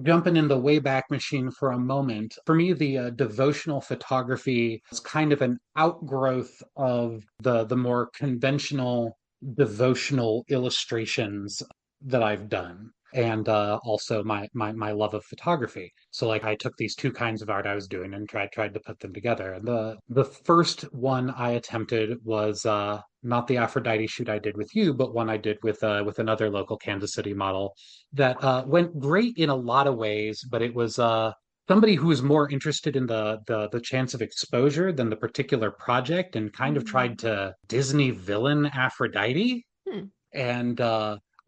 jumping in the Wayback Machine for a moment, for me, the devotional photography is kind of an outgrowth of the more conventional devotional illustrations that I've done. And also my love of photography. So like I took these two kinds of art I was doing and tried to put them together. And the first one I attempted was not the Aphrodite shoot I did with you, but one I did with another local Kansas City model that went great in a lot of ways, but it was somebody who was more interested in the chance of exposure than the particular project and kind of tried Mm. to Disney villain Aphrodite. Hmm. And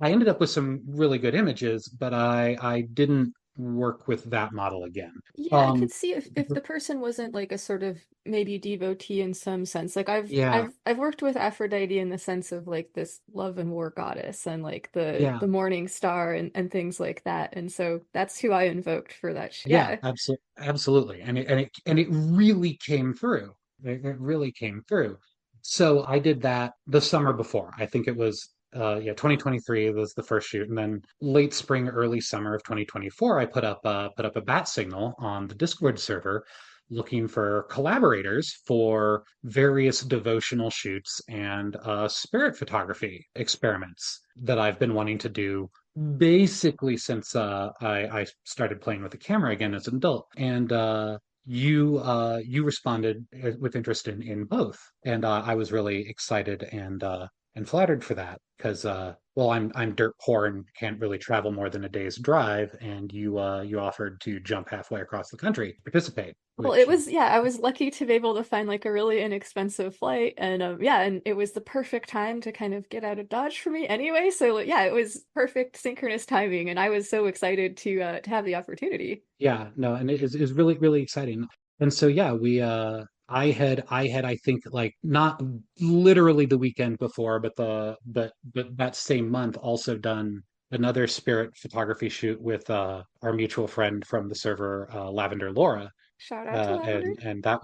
I ended up with some really good images, but I didn't work with that model again. Yeah, I Um, could see if the person wasn't like a sort of maybe devotee in some sense. Like I've yeah, I've I've worked with Aphrodite in the sense of like this love and war goddess and like yeah, the morning star and things like that. And so that's who I invoked for that. yeah, Yeah. absolutely, and it really came through. It really came through. So I did that the summer before. I think it was 2023 was the first shoot, and then late spring, early summer of 2024, I put up a bat signal on the Discord server looking for collaborators for various devotional shoots and spirit photography experiments that I've been wanting to do basically since I started playing with the camera again as an adult. And you responded with interest in both, and I was really excited and flattered for that because well I'm dirt poor and can't really travel more than a day's drive, and you offered to jump halfway across the country to participate, Well, it which was, yeah, I was lucky to be able to find like a really inexpensive flight and yeah, and it was the perfect time to kind of get out of Dodge for me anyway. So like, yeah, it was perfect synchronous timing and I was so excited to have the opportunity. yeah, no, and it is really really exciting. And so yeah, we I had I think like not literally the weekend before, but but that same month also done another spirit photography shoot with our mutual friend from the server, Lavender Laura, Shout out to Lavender. and that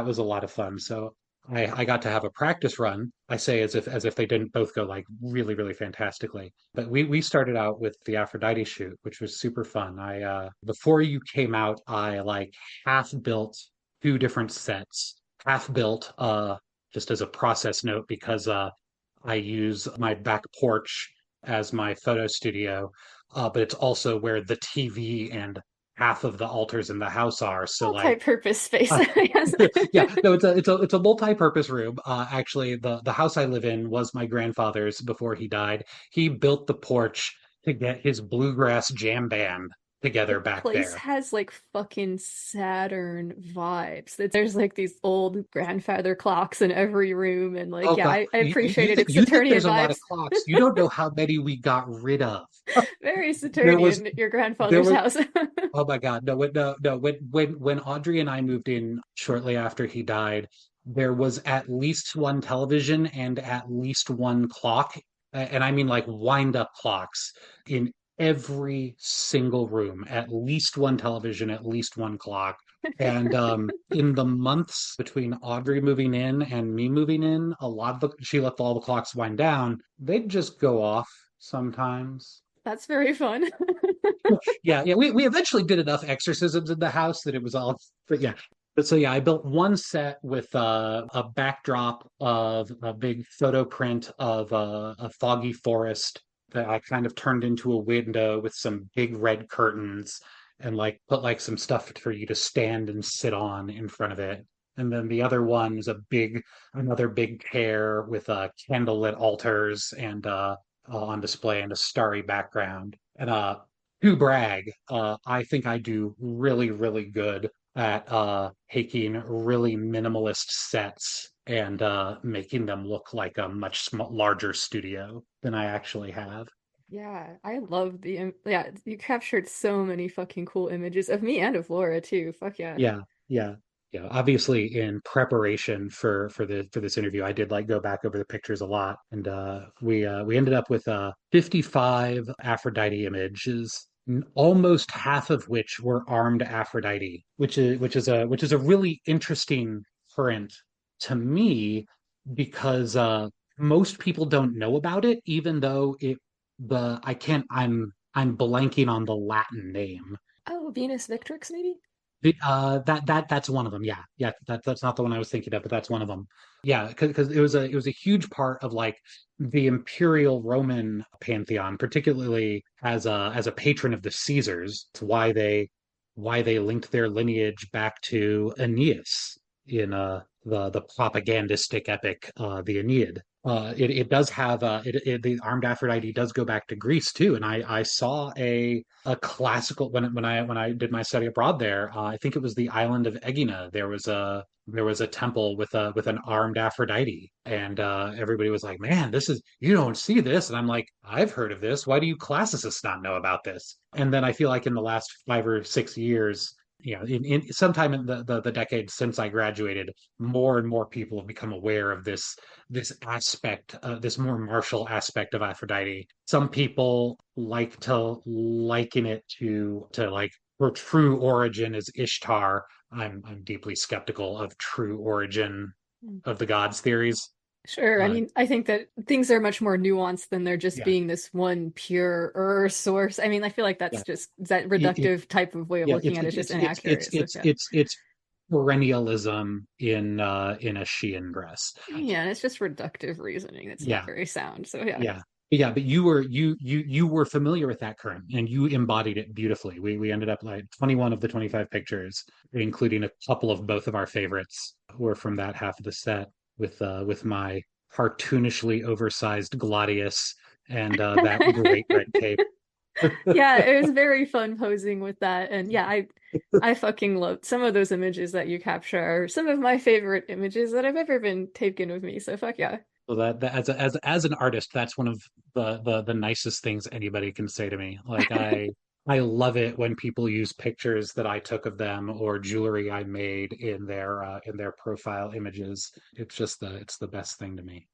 was a lot of fun. So I got to have a practice run. I say as if they didn't both go like really really fantastically. But we started out with the Aphrodite shoot, which was super fun. I before you came out, I like half built two different sets, half built just as a process note because I use my back porch as my photo studio, but it's also where the TV and half of the altars in the house are. So like Multi-purpose space. uh, Yes. yeah, no, it's a multi-purpose room. Actually, the house I live in was my grandfather's before he died. He built the porch to get his bluegrass jam band The together back place there. has like fucking Saturn vibes. There's like these old grandfather clocks in every room, and like, Oh yeah, God, I appreciated its you think Saturnian there's a lot vibes. of clocks? You don't know how many we got rid of. Very There was Saturnian, your there grandfather's was house. Oh my God, no, when Audrey and I moved in shortly after he died, there was at least one television and at least one clock, and I mean like wind up clocks in every single room. At least one television, at least one clock. And in the months between Audrey moving in and me moving in, she let all the clocks wind down. They'd just go off sometimes. That's very fun. Yeah. We eventually did enough exorcisms in the house that it was all, but yeah. But so yeah, I built one set with a backdrop of a big photo print of a foggy forest that I kind of turned into a window with some big red curtains and like put like some stuff for you to stand and sit on in front of it. And then the other one is another big chair with candlelit altars and on display and a starry background. And to brag, I think I do really, really good at taking really minimalist sets and making them look like a much larger studio than I actually have. Yeah, I love yeah, you captured so many fucking cool images of me and of Laura too. Fuck yeah. Yeah, yeah, yeah. Obviously, in preparation for this interview, I did like go back over the pictures a lot, and we ended up with 55 Aphrodite images, almost half of which were armed Aphrodite, which is a really interesting print to me because most people don't know about it, even though it the I can't I'm blanking on the Latin name. Oh, Venus Victrix maybe? That's one of them. Yeah. That's not the one I was thinking of, but that's one of them. Yeah, because it was a huge part of like the imperial Roman pantheon, particularly as a patron of the Caesars. It's why they linked their lineage back to Aeneas in the propagandistic epic the Aeneid. It does have the armed Aphrodite does go back to Greece too, and I saw a classical when I did my study abroad there. I think it was the island of Egina. There was a temple with an armed Aphrodite, and everybody was like, "Man, this is you don't see this," and I'm like, "I've heard of this. Why do you classicists not know about this?" And then I feel like in the last 5 or 6 years, in sometime in the decade since I graduated, more and more people have become aware of this aspect, this more martial aspect of Aphrodite. Some people like to liken it to like her true origin is Ishtar. I'm deeply skeptical of true origin Hmm. of the gods theories. Sure. I Uh, mean, I think that things are much more nuanced than there just yeah, being this one pure source. I mean, I feel like yeah, that's just that it, reductive type of way of yeah. looking at it is just inaccurate. So yeah. It's perennialism in a Shein dress. Yeah, and it's just reductive reasoning. It's not Yeah, very sound. So yeah. yeah. But you were familiar with that current and you embodied it beautifully. We ended up like 21 of the 25 pictures, including a couple of both of our favorites, were from that half of the set with my cartoonishly oversized gladius and that great red cape. Yeah, it was very fun posing with that. And yeah, I fucking loved some of those images that you capture are some of my favorite images that have ever been taken of me. So fuck yeah. So that as an artist, that's one of the nicest things anybody can say to me. Like I love it when people use pictures that I took of them or jewelry I made in their profile images. It's the best thing to me.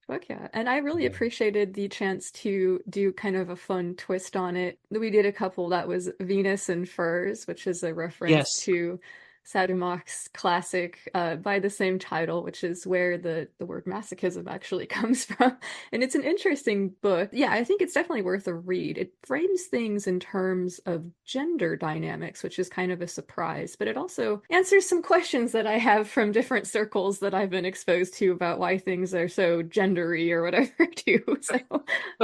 Fuck yeah. And I really Yeah. appreciated the chance to do kind of a fun twist on it. We did a couple that was Venus and Furs, which is a reference Yes. to Sadumach's classic by the same title, which is where the word masochism actually comes from. And it's an interesting book. Yeah, I think it's definitely worth a read. It frames things in terms of gender dynamics, which is kind of a surprise, but it also answers some questions that I have from different circles that I've been exposed to about why things are so gendery or whatever too. So,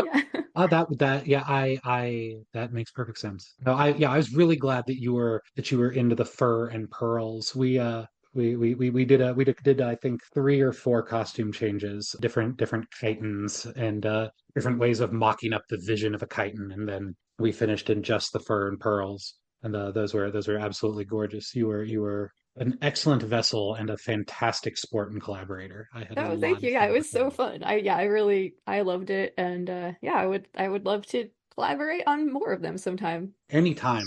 yeah. That yeah, I that makes perfect sense. No, I was really glad that you were into the fur and pearls. We did I think 3 or 4 costume changes, different chitons and different ways of mocking up the vision of a chiton, and then we finished in just the fur and pearls. And those were absolutely gorgeous. You were an excellent vessel and a fantastic sport and collaborator. I had a Oh, lot thank of you. Yeah, fun it was working so with you. fun. I loved it, and yeah, I would love to collaborate on more of them sometime. Anytime.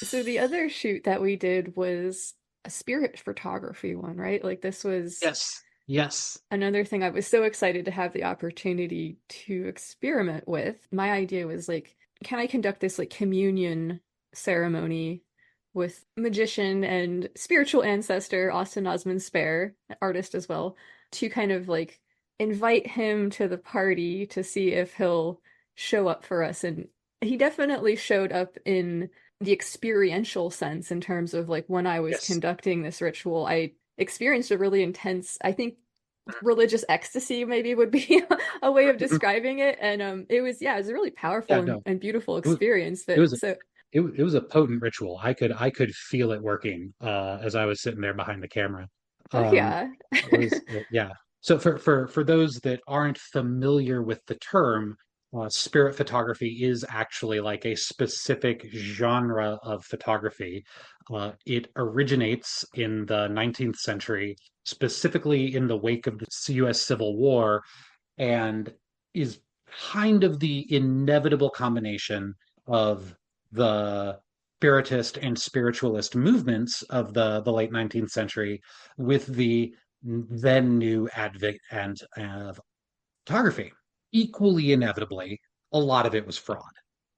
So the other shoot that we did was a spirit photography one, right? Like this was Yes. Yes. another thing I was so excited to have the opportunity to experiment with. My idea was like, can I conduct this like communion ceremony with magician and spiritual ancestor Austin Osman Spare, artist as well, to kind of like invite him to the party to see if he'll show up for us. And he definitely showed up in the experiential sense in terms of like when I was Yes. conducting this ritual, I experienced a really intense, I think religious ecstasy maybe would be a way of describing it. And it was yeah, it was a really powerful Yeah, no. and beautiful It was experience it that was so it was a potent ritual. I could feel it working as I was sitting there behind the camera. oh Um, yeah. it was yeah. So for those that aren't familiar with the term, spirit photography is actually like a specific genre of photography. It originates in the 19th century, specifically in the wake of the U.S. Civil War, and is kind of the inevitable combination of the spiritist and spiritualist movements of the late 19th century with the then new advent of photography. Equally inevitably, a lot of it was fraud.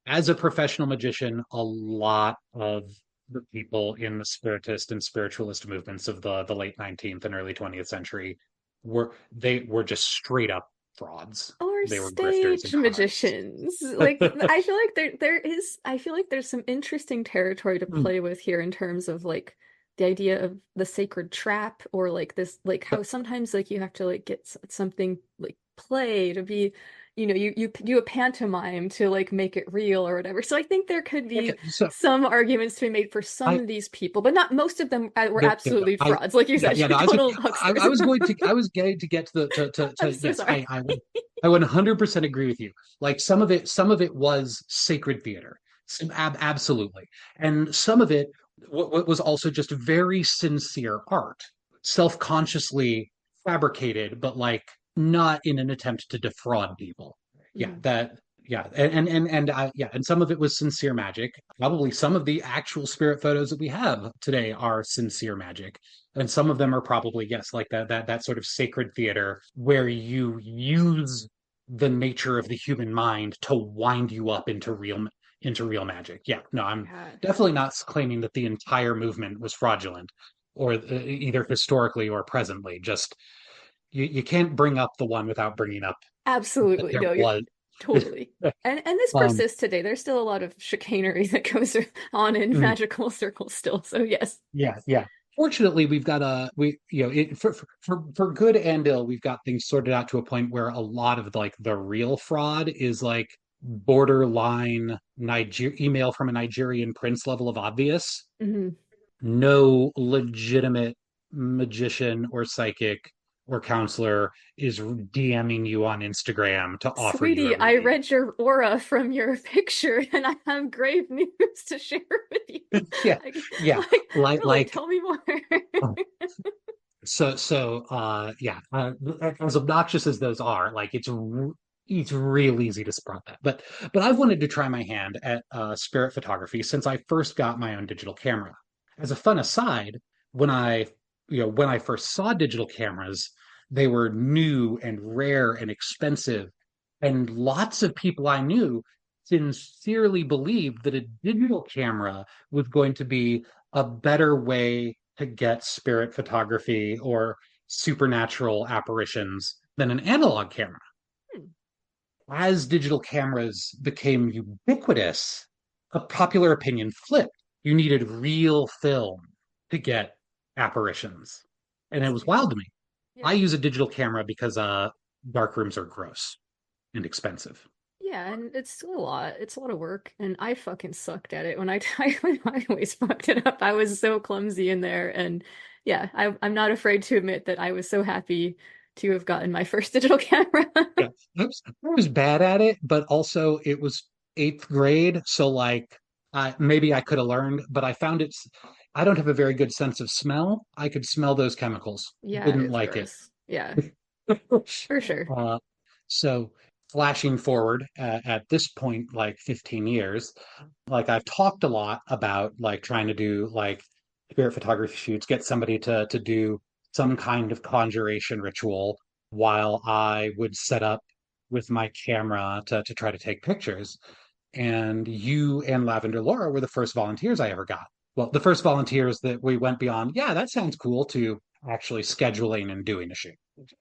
As a professional magician, a lot of the people in the spiritist and spiritualist movements of the late 19th and early 20th century were just straight up frauds. Or They were grifters and stage con artists. magicians. Like I feel like there is I feel like there's some interesting territory to play with here in terms of like the idea of the sacred trap or like this like how sometimes like you have to like get something like play to be you do a pantomime to like make it real or whatever. So I think there could Okay, be so some arguments to be made for some I of these people, but not most of them were there, absolutely frauds. Like you yeah, said, yeah, no, total hucksters. I was going to get to the I'm to so yes, sorry. I 100% agree with you. Like some of it was sacred theater, absolutely, and some of it was also just very sincere art, self-consciously fabricated, but like not in an attempt to defraud people. Yeah, Mhm. that yeah, yeah, and some of it was sincere magic. Probably some of the actual spirit photos that we have today are sincere magic, and some of them are probably yes, like that sort of sacred theater where you use the nature of the human mind to wind you up into real magic. Yeah, no, I'm Yeah. definitely not claiming that the entire movement was fraudulent or either historically or presently. Just you can't bring up the one without bringing up that Absolutely. there No, you're was. totally. And this um, persists today. There's still a lot of chicanery that goes on in mm, magical circles still. So yes. yeah, yeah. Fortunately, we've got for good and ill, we've got things sorted out to a point where a lot of like the real fraud is like borderline email from a Nigerian prince level of obvious. Mhm. No legitimate magician or psychic or counselor is DMing you on Instagram to offer you a Sweetie, I reading. read your aura from your picture and I have grave news to share with you. Yeah, yeah, Really, like tell me more. yeah, as obnoxious as those are, like it's real easy to spot that. But I've wanted to try my hand at spirit photography since I first got my own digital camera. As a fun aside, when when I first saw digital cameras, they were new and rare and expensive, and lots of people I knew sincerely believed that a digital camera was going to be a better way to get spirit photography or supernatural apparitions than an analog camera. Hmm, As digital cameras became ubiquitous, a popular opinion flipped. You needed real film to get apparitions. And it was interesting. wild to me. I Yeah. use a digital camera because dark rooms are gross and expensive. Yeah, and it's a lot. It's a lot of work, and I fucking sucked at it when when I always fucked it up. I was so clumsy in there, and yeah, I'm not afraid to admit that I was so happy to have gotten my first digital camera. Yeah, I was bad at it, but also it was eighth grade, so like maybe I could have learned, but I found I don't have a very good sense of smell. I could smell those chemicals. Yeah, Didn't it's like it. gross. Yeah, for sure. Uh, so flashing forward at this point, like 15 years, like I've talked a lot about like trying to do like spirit photography shoots, get somebody to do some kind of conjuration ritual while I would set up with my camera to try to take pictures. and you and Lavender Laura were the first volunteers I ever got. Well, the first volunteers that we went beyond, yeah, that sounds cool, to actually scheduling and doing a shoot.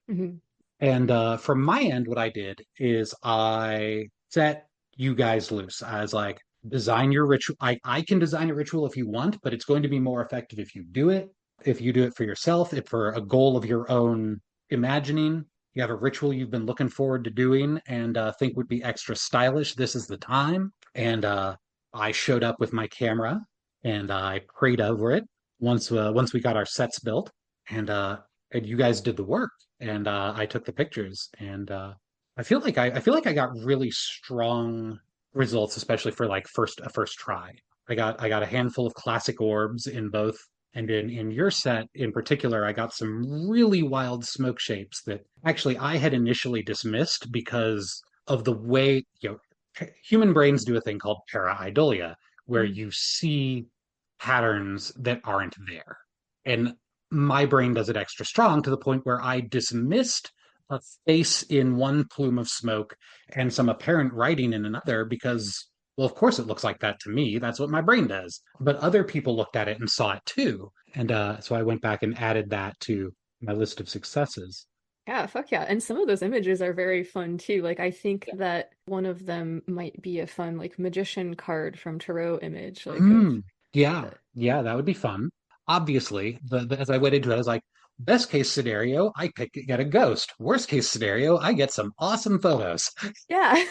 Hmm. And from my end, what I did is I set you guys loose. I was like, design your ritual. I can design a ritual if you want, but it's going to be more effective if you do it. If you do it for yourself, if for a goal of your own imagining, you have a ritual you've been looking forward to doing and think would be extra stylish, this is the time. And I showed up with my camera and I prayed over it once we got our sets built, and you guys did the work, and I took the pictures, and I feel like I got really strong results, especially for like first try. I got a handful of classic orbs in both, and in your set in particular, I got some really wild smoke shapes that actually I had initially dismissed because of the way, human brains do a thing called pareidolia, where Hmm. you see patterns that aren't there. And my brain does it extra strong to the point where I dismissed a face in one plume of smoke and some apparent writing in another because, well, of course it looks like that to me. That's what my brain does. But other people looked at it and saw it too. And so I went back and added that to my list of successes. Yeah, fuck yeah. And some of those images are very fun too. Like I think Yeah. that one of them might be a fun like magician card from Tarot image, like of Mm, yeah, the yeah, that would be fun. Obviously, as I went into it, I was like, best case scenario, get a ghost. Worst case scenario, I get some awesome photos. yeah.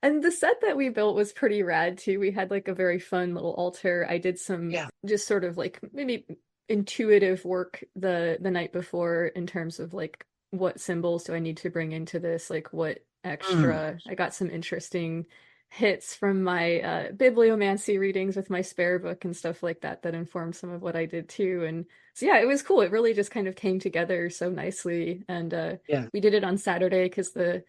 And the set that we built was pretty rad too. We had like a very fun little altar. I did some Yeah. just sort of like maybe intuitive work the night before in terms of like what symbols do I need to bring into this, like what Mm, extra. I got some interesting hits from my bibliomancy readings with my spare book and stuff like that that informed some of what I did too. And so yeah, it was cool. It really just kind of came together so nicely. And yeah. we did it on Saturday because the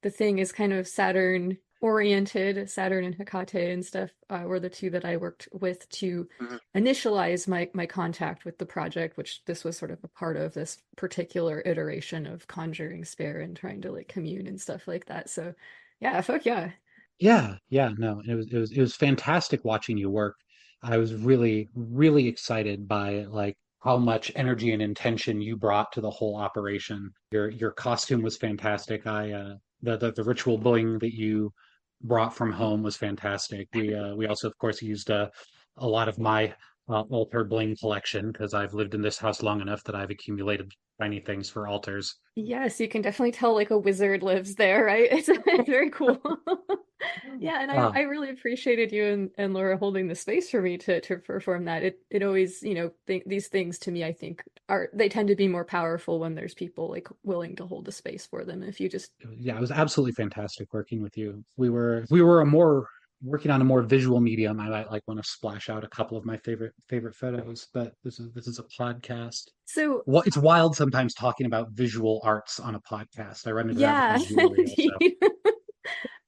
thing is kind of Saturn oriented. Saturn and Hecate and stuff were the two that I worked with to Mhm. initialize my contact with the project, which this was sort of a part of this particular iteration of conjuring spare and trying to like commune and stuff like that. So yeah, fuck yeah. Yeah, yeah, no, it was fantastic watching you work. I was really, really excited by like how much energy and intention you brought to the whole operation. Your costume was fantastic. The ritual bling that you brought from home was fantastic. We also of course used a lot of my altar bling collection because I've lived in this house long enough that I've accumulated tiny things for altars. Yes, you can definitely tell like a wizard lives there, right? It's very cool. Yeah, and I Uh, really appreciated you and Laura holding the space for me to perform that. It always, these things to me I think are they tend to be more powerful when there's people like willing to hold the space for them. If you just yeah, it was absolutely fantastic working with you. We were a more working on a more visual medium. I might like want to splash out a couple of my favorite photos, but this is a podcast. so Well, it's wild sometimes talking about visual arts on a podcast. I run into that with yeah, my jewelry also. indeed.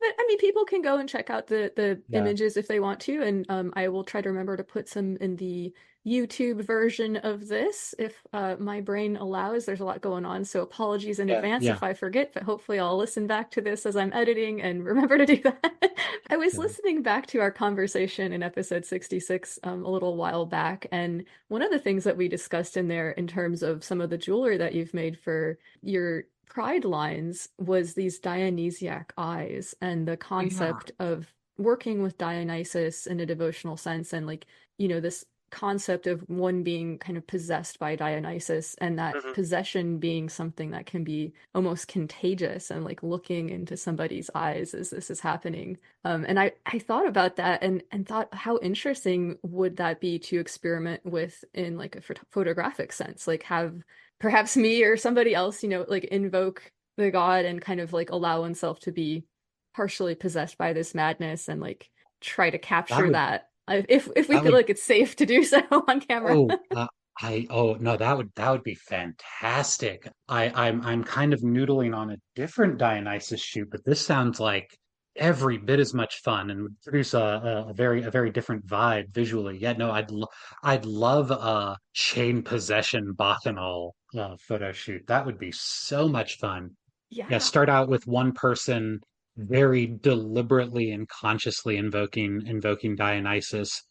But I mean, people can go and check out the Yeah, images if they want to, and I will try to remember to put some in the YouTube version of this if my brain allows. There's a lot going on, so apologies in advance yeah, if I forget, but hopefully I'll listen back to this as I'm editing and remember to do that. I was yeah. listening back to our conversation in episode 66 a little while back, and one of the things that we discussed in there in terms of some of the jewelry that you've made for your pride lines was these Dionysiac eyes and the Yeah. concept of working with Dionysus in a devotional sense and like, this concept of one being kind of possessed by Dionysus and that Mhm. possession being something that can be almost contagious and like looking into somebody's eyes as this is happening. And I thought about that and thought how interesting would that be to experiment with in like a photographic sense, like have perhaps me or somebody else, like invoke the god and kind of like allow oneself to be partially possessed by this madness and like try to That capture would that if we that feel would like it's safe to do so on camera. oh oh no, that would be fantastic. I'm kind of noodling on a different Dionysus shoot, but this sounds like every bit as much fun and would produce a very different vibe visually. Yeah, no, I'd love a chain possession Bacchanal photo shoot. That would be so much fun. Yeah, Yeah. start out with one person very deliberately and consciously invoking Dionysus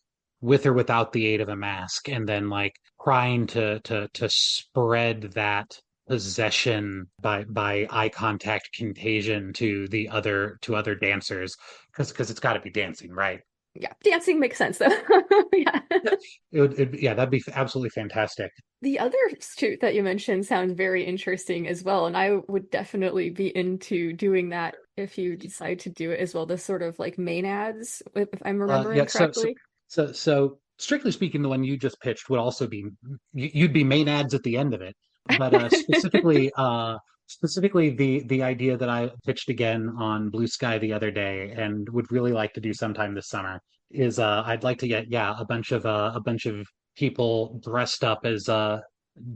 with or without the aid of a mask, and then like trying to spread that possession by eye contact contagion to other dancers, because it's got to be dancing, right? Yeah, dancing makes sense though. Yeah. Yeah, that'd be absolutely fantastic. The other shoot that you mentioned sounds very interesting as well, and I would definitely be into doing that if you decide to do it as well. The sort of like main ads, if I'm remembering Yeah, correctly. so strictly speaking, the one you just pitched would also be you'd be main ads at the end of it, but specifically the idea that I pitched again on Blue Sky the other day and would really like to do sometime this summer is I'd like to get a bunch of people dressed up as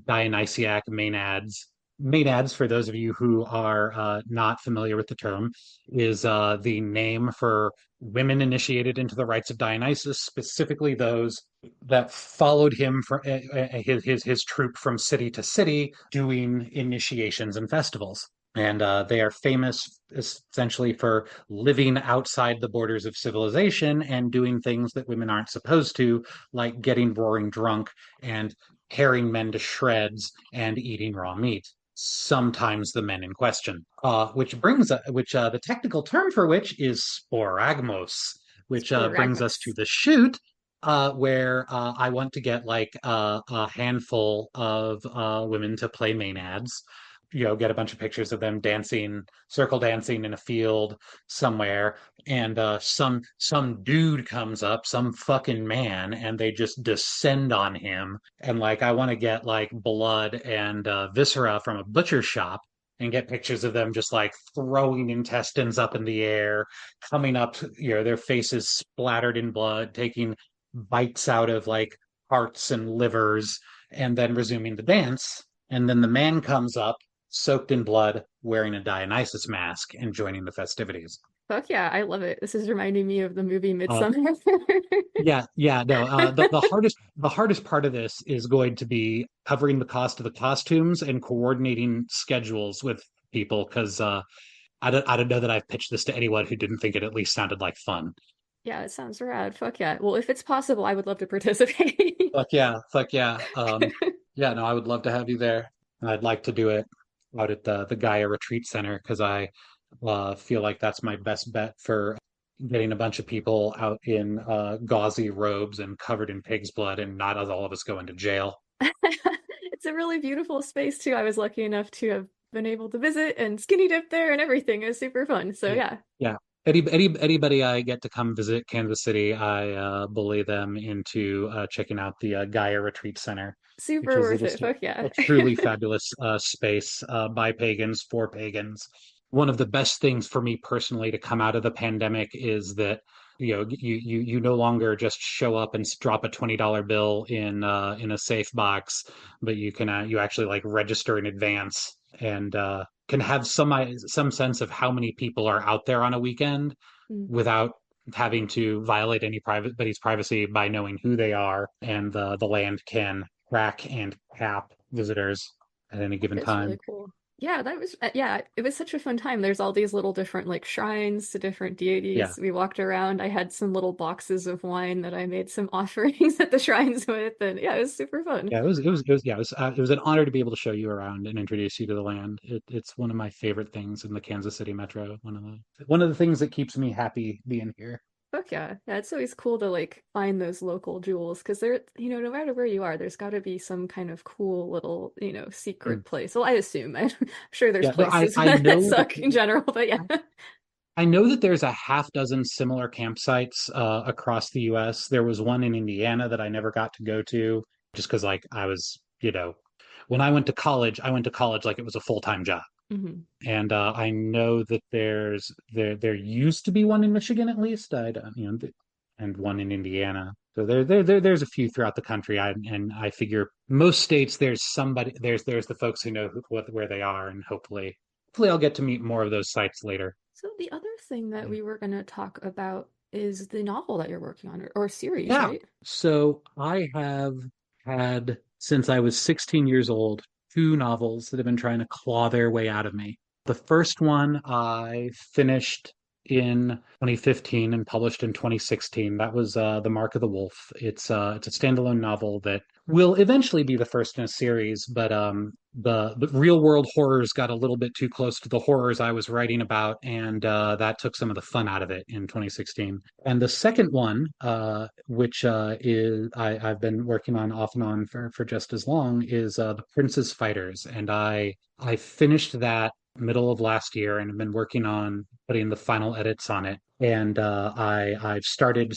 Dionysiac Maenads. Maenads, for those of you who are not familiar with the term, is the name for women initiated into the rites of Dionysus, specifically those that followed him for his troop from city to city, doing initiations and festivals. And they are famous essentially for living outside the borders of civilization and doing things that women aren't supposed to, like getting roaring drunk and tearing men to shreds and eating raw meat. Sometimes the men in question, which the technical term for which is sporagmos, which brings us to Sporagmus. the shoot, where I want to get like a handful of women to play maenads. You know, get a bunch of pictures of them dancing, circle dancing in a field somewhere, and some dude comes up, some fucking man, and they just descend on him. And like, I want to get like blood and viscera from a butcher shop and get pictures of them just like throwing intestines up in the air, coming up, you know, their faces splattered in blood, taking bites out of like hearts and livers, and then resuming the dance. And then the man comes up, soaked in blood, wearing a Dionysus mask, and joining the festivities. Fuck yeah, I love it. This is reminding me of the movie Uh, Midsummer. yeah, no. The hardest part of this is going to be covering the cost of the costumes and coordinating schedules with people, because I don't know that I've pitched this to anyone who didn't think it at least sounded like fun. Yeah, it sounds rad. Fuck yeah. Well, if it's possible, I would love to participate. Fuck yeah. Yeah, no, I would love to have you there. And I'd like to do it out at the Gaia Retreat Center, because I feel like that's my best bet for getting a bunch of people out in gauzy robes and covered in pig's blood, and not as all of us go into jail. It's a really beautiful space too. I was lucky enough to have been able to visit and skinny dip there and everything. It was super fun. So Yeah. yeah, Yeah. Anybody I get to come visit Kansas City, I belay them into checking out the Gaia Retreat Center, which super is worth it. just Fuck yeah. a truly fabulous space by pagans for pagans. One of the best things for me personally to come out of the pandemic is that you no longer just show up and drop a $20 bill in a safe box, but you actually like register in advance and can have some sense of how many people are out there on a weekend Mm, without having to violate anybody's privacy by knowing who they are, and the land can track and cap visitors at any given it's time. really cool. Yeah, that was yeah, it was such a fun time. There's all these little different like shrines to different Yeah. deities. We walked around. I had some little boxes of wine that I made some offerings at the shrines with, and yeah, it was super fun. Yeah, it was an honor to be able to show you around and introduce you to the land. It's one of my favorite things in the Kansas City metro. One of the things that keeps me happy being here. Fuck yeah. Yeah, it's always cool to like find those local jewels because they're, no matter where you are, there's got to be some kind of cool little, Mm. secret place. Well, I assume. I'm sure there's Yeah, no, places I that know that suck in general, but yeah. I know that there's a half dozen similar campsites across the U.S. There was one in Indiana that I never got to go to, just because like I was, when I went to college like it was a full-time job. Hmm. And I know that there used to be one in Michigan at least. I don't- you know, th- And one in Indiana. So there's a few throughout the country. And I figure most states there's the folks who know where they are, and hopefully I'll get to meet more of those sites later. So the other thing that we were going to talk about is the novel that you're working on, or series, Yeah. right? So I have had, since I was 16 years old, two novels that have been trying to claw their way out of me. The first one I finished in 2015 and published in 2016. That was The Mark of the Wolf. It's a standalone novel that will eventually be the first in a series, but the real world horrors got a little bit too close to the horrors I was writing about, and that took some of the fun out of it in 2016. And the second one, which I've been working on off and on for just as long, is The Prince's Fighters, and I finished that middle of last year and have been working on putting the final edits on it. And I've started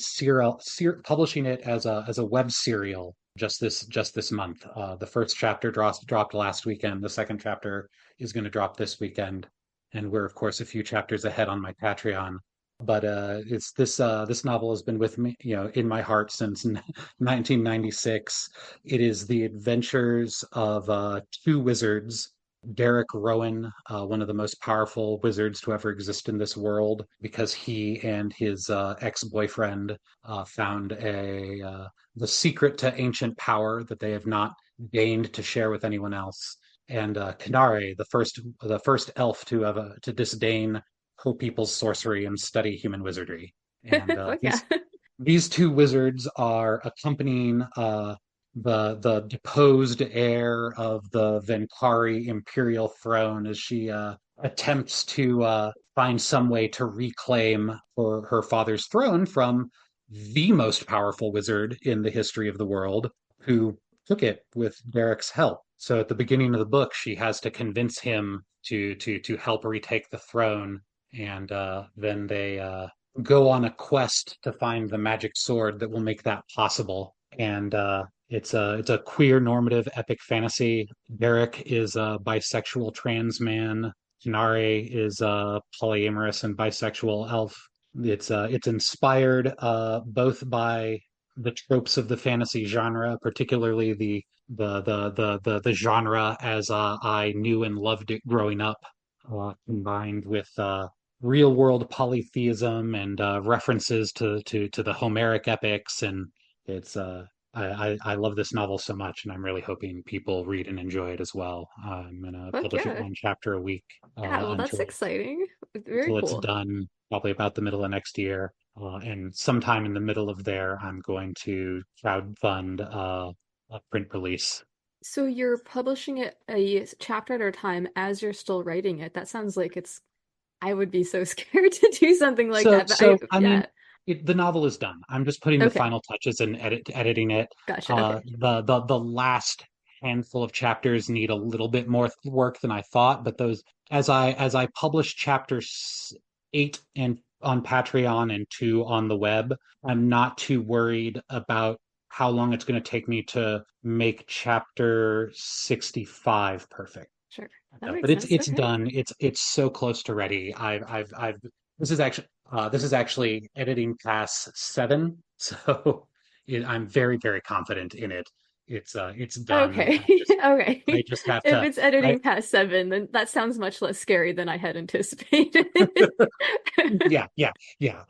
publishing it as a web serial just this month. The first chapter dropped last weekend. The second chapter is going to drop this weekend, and we're of course a few chapters ahead on my Patreon. But it's this novel has been with me, in my heart since 1996. It is the adventures of two wizards. Derek Rowan, one of the most powerful wizards to ever exist in this world, because he and his ex-boyfriend found the secret to ancient power that they have not deigned to share with anyone else. And Kanare, the first elf to disdain her people's sorcery and study human wizardry. And Fuck yeah. these two wizards are accompanying the deposed heir of the Venkari imperial throne as she attempts to find some way to reclaim her father's throne from the most powerful wizard in the history of the world, who took it with Derek's help. So at the beginning of the book, she has to convince him to help retake the throne, and then they go on a quest to find the magic sword that will make that possible. And it's a queer normative epic fantasy. Derek is a bisexual trans man. Hinare is a polyamorous and bisexual elf. It's inspired both by the tropes of the fantasy genre, particularly the genre as I knew and loved it growing up, combined with real world polytheism and references to the Homeric epics. And it's I love this novel so much, and I'm really hoping people read and enjoy it as well. I'm gonna Fuck publish it yeah. one chapter a week Yeah, well, that's until exciting. Very until it's cool. done, probably about the middle of next year. And sometime in the middle of there, I'm going to crowdfund a print release. So you're publishing it a chapter at a time as you're still writing it. That sounds like I would be so scared to do something like So, that. But so I mean, yeah. the novel is done. I'm just putting the Okay. final touches and editing it. Gotcha. Okay. The last handful of chapters need a little bit more work than I thought, but those as I publish chapters 8 and on Patreon and 2 on the web, I'm not too worried about how long it's going to take me to make chapter 65 perfect. Sure. That No, makes but it's sense. it's Okay. done. It's so close to ready. I've this is actually editing pass 7, so I'm very very confident in it. It's done. Okay. Okay. I just have If to. it's I editing past 7, then that sounds much less scary than I had anticipated. yeah.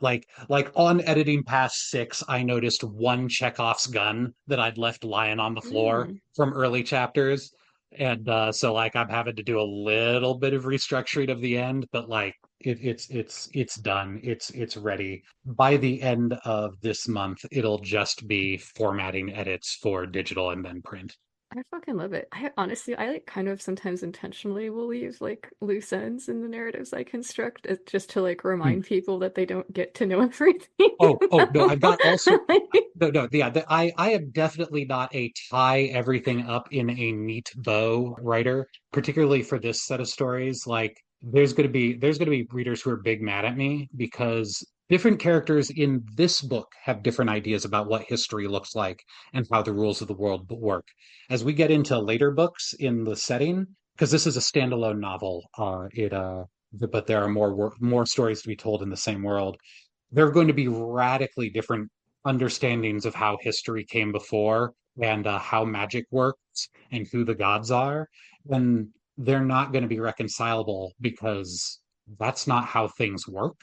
Like on editing pass 6, I noticed one Chekhov's gun that I'd left lying on the floor Mm. from early chapters. And so like I'm having to do a little bit of restructuring of the end, but like it's done. It's ready. By the end of this month, it'll just be formatting edits for digital and then print. I fucking love it. I honestly, I like kind of sometimes intentionally will leave like loose ends in the narratives I construct just to like Hmm. remind people that they don't get to know everything. Oh no, I've got also Like, no, yeah. I am definitely not a tie everything up in a neat bow writer, particularly for this set of stories. Like there's gonna be readers who are big mad at me because different characters in this book have different ideas about what history looks like and how the rules of the world work. As we get into later books in the setting, because this is a standalone novel, but there are more stories to be told in the same world. There are going to be radically different understandings of how history came before and how magic works and who the gods are. And they're not going to be reconcilable because that's not how things work.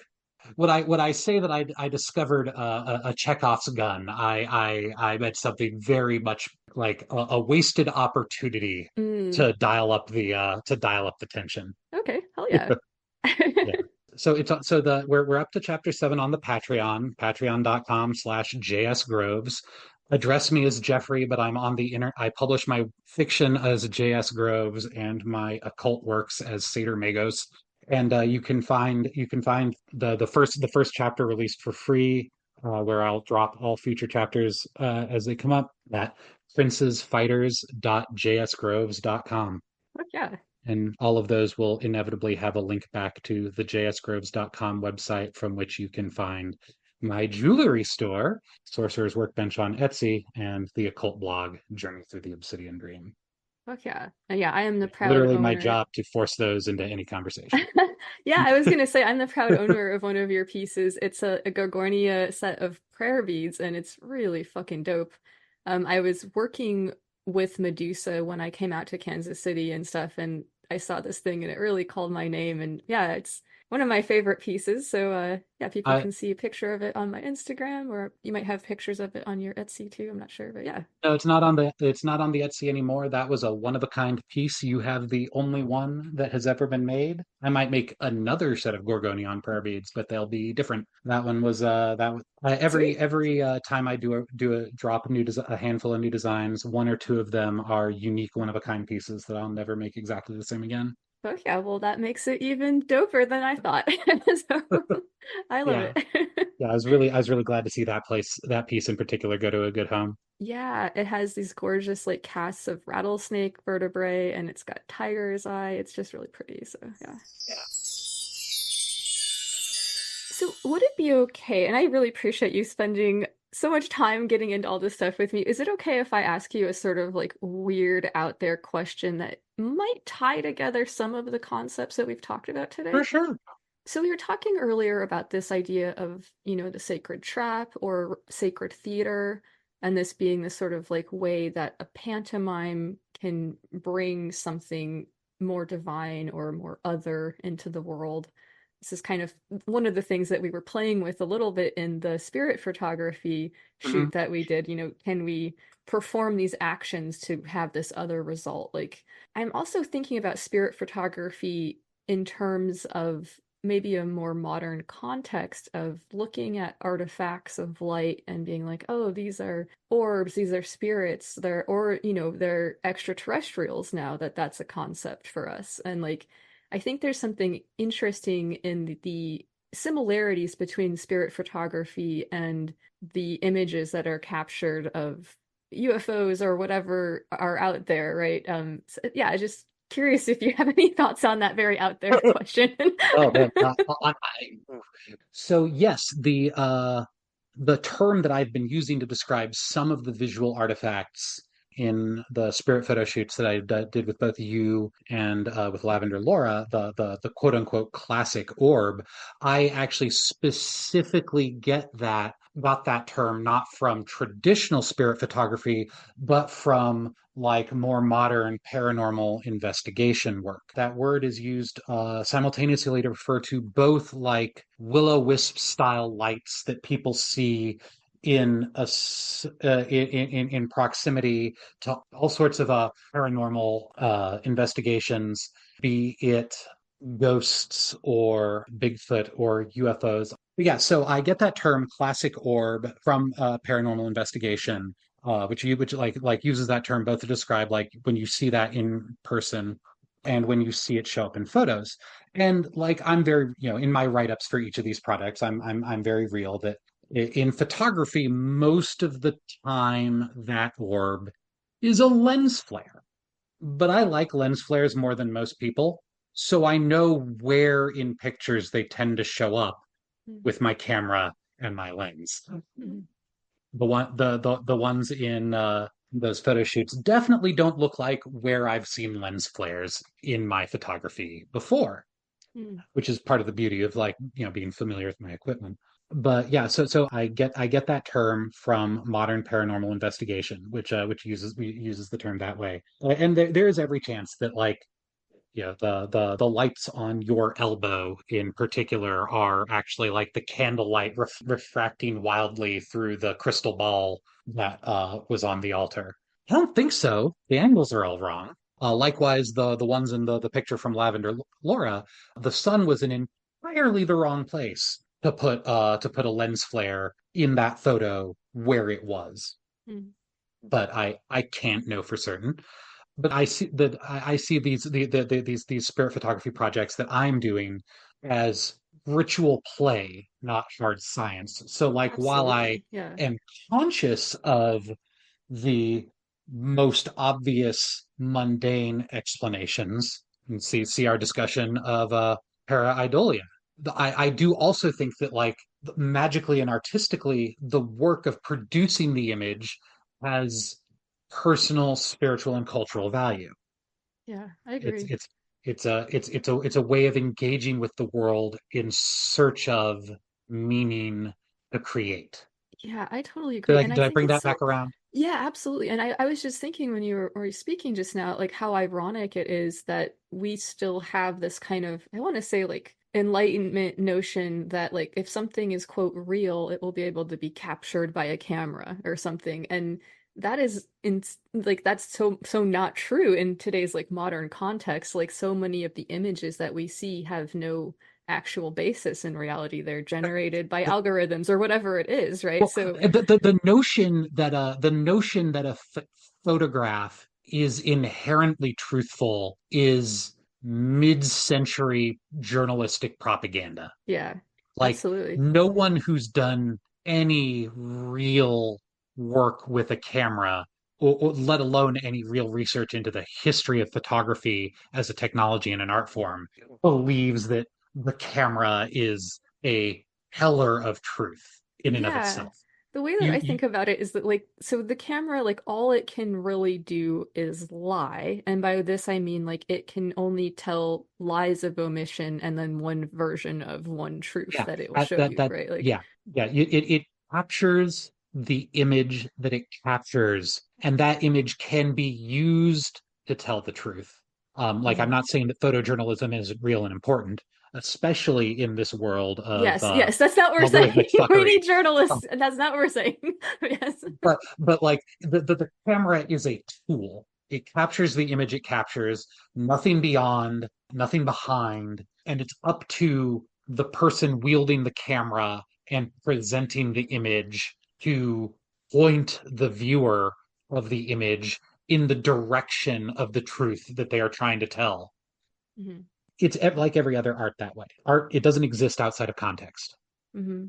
Would I say that I discovered a Chekhov's gun? I meant something very much like a wasted opportunity mm, to dial up the tension. okay, hell yeah. Yeah. So it's so the we're up to chapter 7 on the Patreon, patreon.com/JSGroves. Address me as Jeffrey, but I'm on the I publish my fiction as JS Groves and my occult works as Seder Magos. And you can find the first chapter released for free, where I'll drop all future chapters as they come up at princesfighters.jsgroves.com. Fuck yeah. And all of those will inevitably have a link back to the jsgroves.com website, from which you can find my jewelry store, Sorcerer's Workbench on Etsy, and the occult blog, Journey Through the Obsidian Dream. Fuck yeah. And yeah, I am the proud Literally my owner. job to force those into any conversation. Yeah, I was gonna say I'm the proud owner of one of your pieces. It's a Gorgonia set of prayer beads, and it's really fucking dope. I was working with Medusa when I came out to Kansas City and stuff, and I saw this thing and it really called my name. And yeah, it's one of my favorite pieces. So yeah, people I can see a picture of it on my Instagram, or you might have pictures of it on your Etsy too. I'm not sure, but yeah. No, it's not on the Etsy anymore. That was a one of a kind piece. You have the only one that has ever been made. I might make another set of Gorgonian prayer beads, but they'll be different. That one was that was, Sweet. every time I do a drop a handful of new designs, one or two of them are unique one of a kind pieces that I'll never make exactly the same again. Oh yeah, well that makes it even doper than I thought. So I love Yeah. it. Yeah, I was really glad to see that piece in particular go to a good home. Yeah, it has these gorgeous like casts of rattlesnake vertebrae and it's got tiger's eye. It's just really pretty. So yeah. So would it be okay? And I really appreciate you spending so much time getting into all this stuff with me. Is it okay if I ask you a sort of like weird out there question that might tie together some of the concepts that we've talked about For today? sure. So we were talking earlier about this idea of, the sacred trap or sacred theater, and this being the sort of like way that a pantomime can bring something more divine or more other into the world. This is kind of one of the things that we were playing with a little bit in the spirit photography Mhm. shoot that we did. Can we perform these actions to have this other result? Like, I'm also thinking about spirit photography in terms of maybe a more modern context of looking at artifacts of light and being like, oh, these are orbs, these are spirits, they're extraterrestrials now that's a concept for us. And like, I think there's something interesting in the similarities between spirit photography and the images that are captured of UFOs or whatever are out there, right? So, yeah, just curious if you have any thoughts on that very out there question. Oh man. So yes, the term that I've been using to describe some of the visual artifacts in the spirit photo shoots that I did with both you and with Lavender Laura, the quote unquote classic orb, I actually specifically got that term not from traditional spirit photography, but from like more modern paranormal investigation work. That word is used simultaneously to refer to both like will-o-wisp style lights that people see in in proximity to all sorts of paranormal investigations, be it ghosts or Bigfoot or UFOs. But yeah, so I get that term classic orb from paranormal investigation, which like uses that term both to describe like when you see that in person and when you see it show up in photos. And like I'm very, in my write-ups for each of these products, I'm very real that in photography, most of the time that orb is a lens flare. But I like lens flares more than most people, so I know where in pictures they tend to show up with my camera and my lens. The ones in those photo shoots definitely don't look like where I've seen lens flares in my photography before, which is part of the beauty of like, being familiar with my equipment. But yeah, so I get that term from modern paranormal investigation, which uses the term that way. And there is every chance that like, the lights on your elbow in particular are actually like the candlelight refracting wildly through the crystal ball that was on the altar. I don't think so. The angles are all wrong. Likewise, the ones in the picture from Lavender Laura, the sun was an entirely the wrong place to put a lens flare in that photo where it was. Mm. But I can't know for certain. But I see these spirit photography projects that I'm doing as ritual play, not hard science. So like while I Absolutely. Yeah. am conscious of the most obvious mundane explanations, and see our discussion of pareidolia. I do also think that like magically and artistically, the work of producing the image has personal, spiritual, and cultural value. Yeah, I It's agree. it's it's a way of engaging with the world in search of meaning to create. Yeah, I totally agree. And I Did I think bring it's that so, back around? yeah, absolutely. And I was just thinking when were speaking just now, like how ironic it is that we still have this kind of, I want to say like enlightenment notion that like if something is quote real, it will be able to be captured by a camera or something. And that is in like that's so not true in today's like modern context. Like so many of the images that we see have no actual basis in reality. They're generated by algorithms or whatever it is, right? Well, So the notion that a photograph is inherently truthful is mid-century journalistic propaganda. yeah, Like absolutely. no one who's done any real work with a camera, or let alone any real research into the history of photography as a technology and an art form, believes that the camera is a heller of truth in and of Yeah. itself. The way that I You think about it is that like so the camera like all it can really do is lie. And by this I mean like it can only tell lies of omission and then one version of one truth Yeah, that it will show you, that right? Like yeah, yeah. It captures the image that it captures, and that image can be used to tell the truth. Like I'm mhm. not saying that photojournalism isn't real and important, especially in this world of Yes, yes, that's not what we're saying. algorithmic We fuckery. need journalists, and that's not what we're saying. Yes. But like the camera is a tool. It captures the image it captures, nothing beyond, nothing behind, and it's up to the person wielding the camera and presenting the image to point the viewer of the image in the direction of the truth that they are trying to tell. Hmm. It's like every other art that way. Art, it doesn't exist outside of context. Hmm.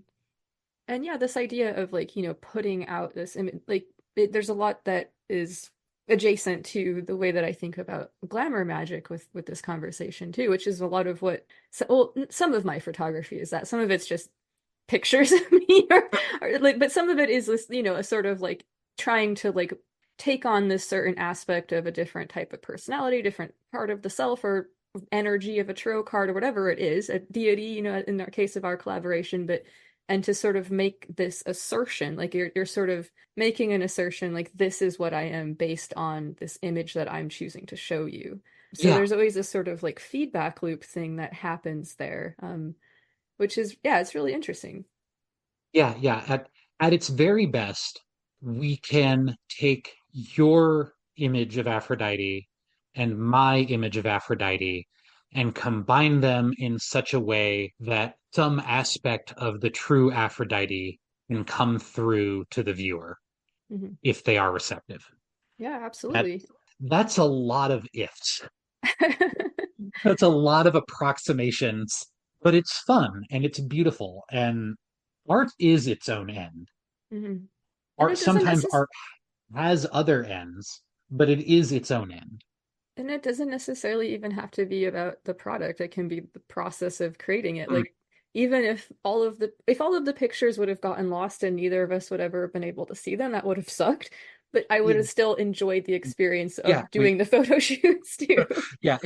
And yeah, this idea of like, putting out this image, like there's a lot that is adjacent to the way that I think about glamour magic with this conversation too, which is a lot of what so, well, some of my photography is that some of it's just pictures of me or like but some of it is this, a sort of like trying to like take on this certain aspect of a different type of personality, different part of the self or energy of a tarot card or whatever it is, a deity, in our case of our collaboration, but and to sort of make this assertion, like you're sort of making an assertion, like this is what I am based on this image that I'm choosing to show you. So Yeah, there's always this sort of like feedback loop thing that happens there, which is yeah, it's really interesting. yeah. At its very best, we can take your image of Aphrodite and my image of Aphrodite and combine them in such a way that some aspect of the true Aphrodite can come through to the viewer Hmm. if they are receptive. Yeah, That absolutely. that's a lot of ifs. That's a lot of approximations, but it's fun and it's beautiful and art is its own end. Hmm. And Art it doesn't sometimes necess art has other ends, but it is its own end. and it doesn't necessarily even have to be about the product. It can be the process of creating it. Mm, Like even if all of the pictures would have gotten lost and neither of us would ever have been able to see them, that would have sucked. But I would yeah, have still enjoyed the experience yeah, of doing the photo shoots too. yeah.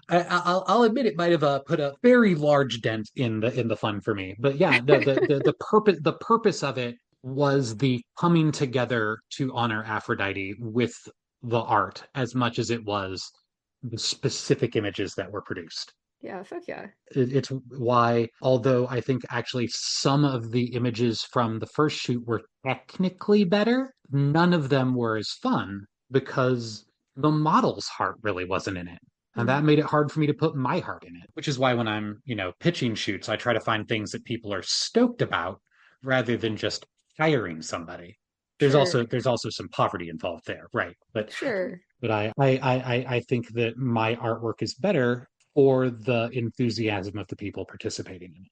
I'll admit it might have put a very large dent in the fun for me, but yeah, the purpose of it was the coming together to honor Aphrodite with the art as much as it was the specific images that were produced. Yeah, fuck yeah. It's why, although I think actually some of the images from the first shoot were technically better, none of them were as fun because the model's heart really wasn't in it. And that made it hard for me to put my heart in it, which is why when I'm, pitching shoots, I try to find things that people are stoked about rather than just hiring somebody. Sure. There's also some poverty involved there, right? Sure. But I think that my artwork is better for the enthusiasm of the people participating in it.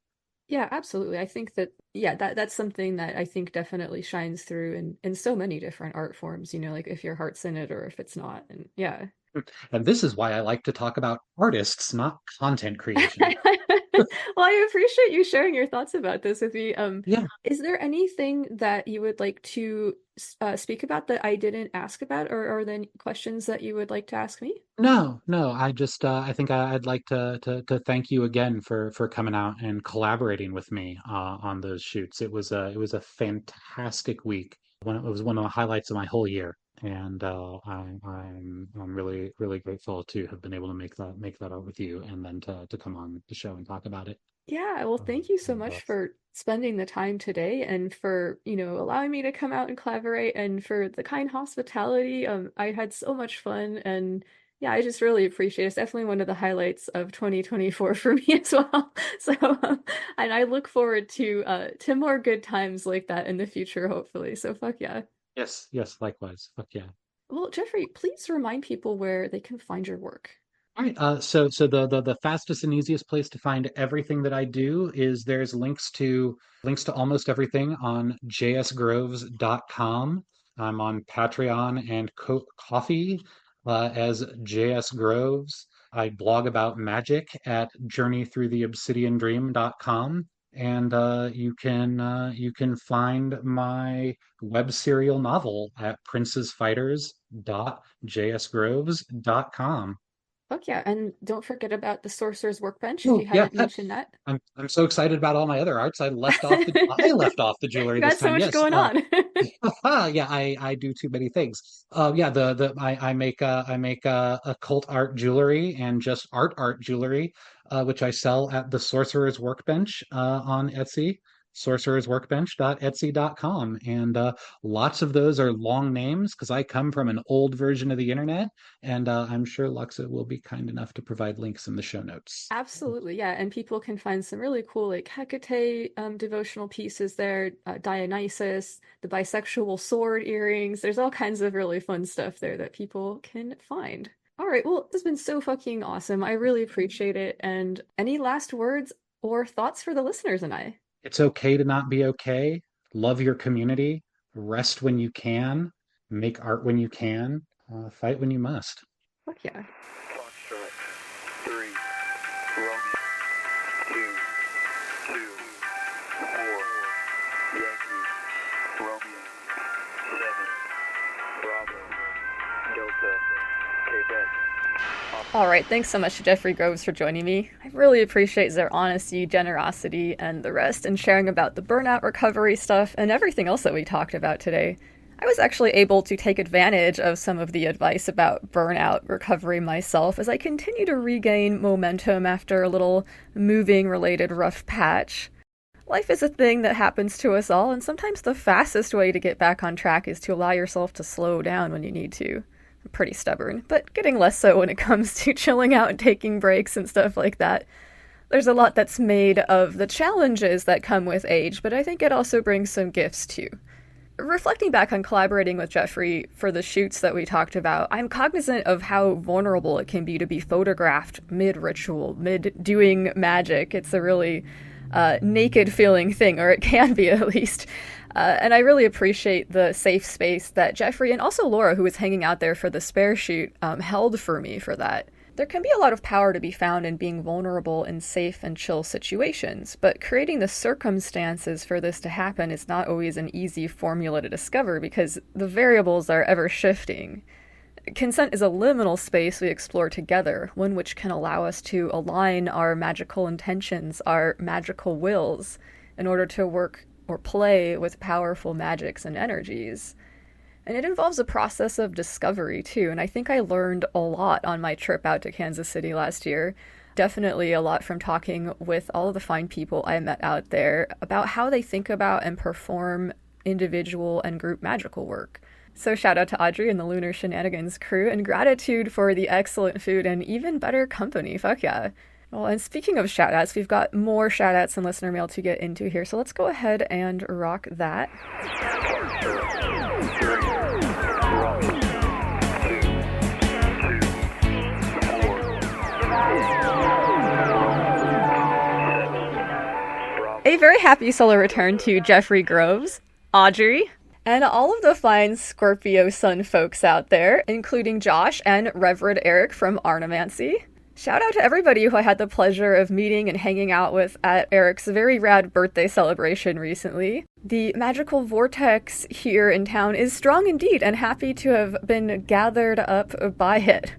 Yeah, absolutely. I think that yeah, that's something that I think definitely shines through in so many different art forms, like if your heart's in it or if it's not. And yeah. And this is why I like to talk about artists, not content creation. Well, I appreciate you sharing your thoughts about this with me. Yeah. Is there anything that you would like to speak about that I didn't ask about, or are there any questions that you would like to ask me? No. I think I'd like to thank you again for coming out and collaborating with me on those shoots. It was a fantastic week. It was one of the highlights of my whole year, and I'm really grateful to have been able to make that out with you, and then to come on the show and talk about it. Yeah, well, thank you so And, much for spending the time today and for, allowing me to come out and collaborate and for the kind hospitality. I had so much fun and yeah, I just really appreciate it. It's definitely one of the highlights of 2024 for me as well. So, and I look forward to more good times like that in the future, hopefully. So fuck yeah. yes, likewise. Fuck yeah. Well, Jeffrey, please remind people where they can find your work. All right. So the fastest and easiest place to find everything that I do is there's links to almost everything on jsgroves.com. I'm on Patreon and Coffee as JS Groves. I blog about magic at journeythroughtheobsidiandream.com. And you can find my web serial novel at princesfighters.jsgroves.com. Fuck yeah. And don't forget about the Sorcerer's Workbench if Oh you yeah, hadn't mentioned that. I'm so excited about all my other arts. I left off the jewelry You this got so time. much Yes. going on. Yeah, I do too many things. Yeah, I make occult art jewelry and just art jewelry, which I sell at the Sorcerer's Workbench on Etsy, sorcerersworkbench.etsy.com, and lots of those are long names because I come from an old version of the internet, and I'm sure Luxa will be kind enough to provide links in the show notes. Absolutely, yeah. And people can find some really cool, like Hecate devotional pieces there, Dionysus, the bisexual sword earrings. There's all kinds of really fun stuff there that people can find. All right, well, this has been so fucking awesome. I really appreciate it. And any last words or thoughts for the listeners and I? It's okay to not be okay. Love your community. Rest when you can. Make art when you can. Fight when you must. Fuck yeah. Foxtrot, 3, Romeo, 2, 2, 4, Yankee, Romeo, 7, Bravo, Delta, Quebec. All right, thanks so much to Jeffrey Groves for joining me. I really appreciate their honesty, generosity, and the rest, and sharing about the burnout recovery stuff and everything else that we talked about today. I was actually able to take advantage of some of the advice about burnout recovery myself as I continue to regain momentum after a little moving related rough patch. Life is a thing that happens to us all, and sometimes the fastest way to get back on track is to allow yourself to slow down when you need to. I'm pretty stubborn, but getting less so when it comes to chilling out and taking breaks and stuff like that. There's a lot that's made of the challenges that come with age, but I think it also brings some gifts too. Reflecting back on collaborating with Jeffrey for the shoots that we talked about, I'm cognizant of how vulnerable it can be to be photographed mid-ritual, mid-doing magic. It's a really naked feeling thing, or it can be at least. And I really appreciate the safe space that Jeffrey and also Laura, who was hanging out there for the spare shoot, held for me for that. There can be a lot of power to be found in being vulnerable in safe and chill situations, but creating the circumstances for this to happen is not always an easy formula to discover because the variables are ever shifting. Consent is a liminal space we explore together, one which can allow us to align our magical intentions, our magical wills, in order to work or play with powerful magics and energies. And it involves a process of discovery, too, and I think I learned a lot on my trip out to Kansas City last year. Definitely a lot from talking with all of the fine people I met out there about how they think about and perform individual and group magical work. So shout out to Audrey and the Lunar Shenanigans crew, and gratitude for the excellent food and even better company. Fuck yeah. Well, and speaking of shout-outs, we've got more shout-outs and listener mail to get into here, so let's go ahead and rock that. A very happy solo return to Jeffrey Groves, Audrey, and all of the fine Scorpio Sun folks out there, including Josh and Reverend Eric from Arnemancy. Shout out to everybody who I had the pleasure of meeting and hanging out with at Eric's very rad birthday celebration recently. The magical vortex here in town is strong indeed, and happy to have been gathered up by it.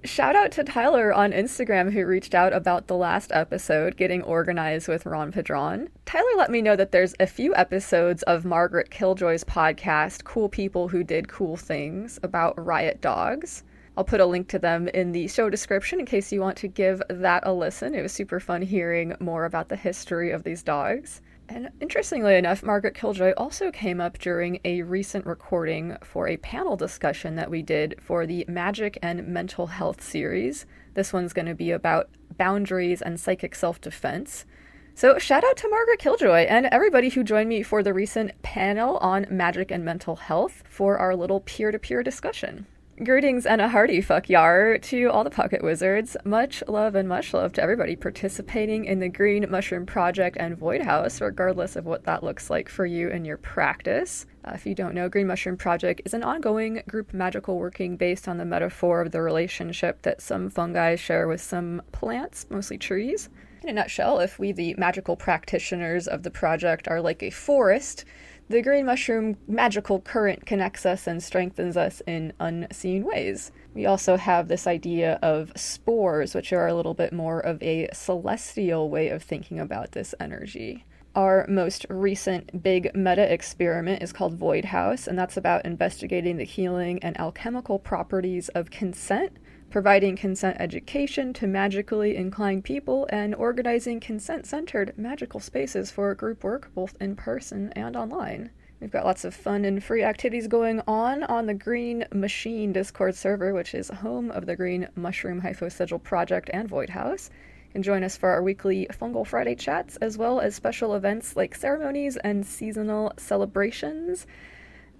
Shout out to Tyler on Instagram who reached out about the last episode, Getting Organized with Ron Padron. Tyler let me know that there's a few episodes of Margaret Killjoy's podcast, Cool People Who Did Cool Things, about Riot dogs. I'll put a link to them in the show description in case you want to give that a listen. It was super fun hearing more about the history of these dogs. And interestingly enough, Margaret Killjoy also came up during a recent recording for a panel discussion that we did for the Magic and Mental Health series. This one's going to be about boundaries and psychic self-defense. So shout out to Margaret Killjoy and everybody who joined me for the recent panel on magic and mental health for our little peer-to-peer discussion. Greetings and a hearty fuck yar to all the Pocket Wizards. Much love to everybody participating in the Green Mushroom Project and Void House, regardless of what that looks like for you in your practice. If you don't know, Green Mushroom Project is an ongoing group magical working based on the metaphor of the relationship that some fungi share with some plants, mostly trees. In a nutshell, if we, the magical practitioners of the project, are like a forest, the green mushroom magical current connects us and strengthens us in unseen ways. We also have this idea of spores, which are a little bit more of a celestial way of thinking about this energy. Our most recent big meta experiment is called Void House, and that's about investigating the healing and alchemical properties of consent, providing consent education to magically inclined people, and organizing consent-centered magical spaces for group work, both in person and online. We've got lots of fun and free activities going on the Green Machine Discord server, which is home of the Green Mushroom Hyphosigil Project and Void House. You can join us for our weekly Fungal Friday chats, as well as special events like ceremonies and seasonal celebrations.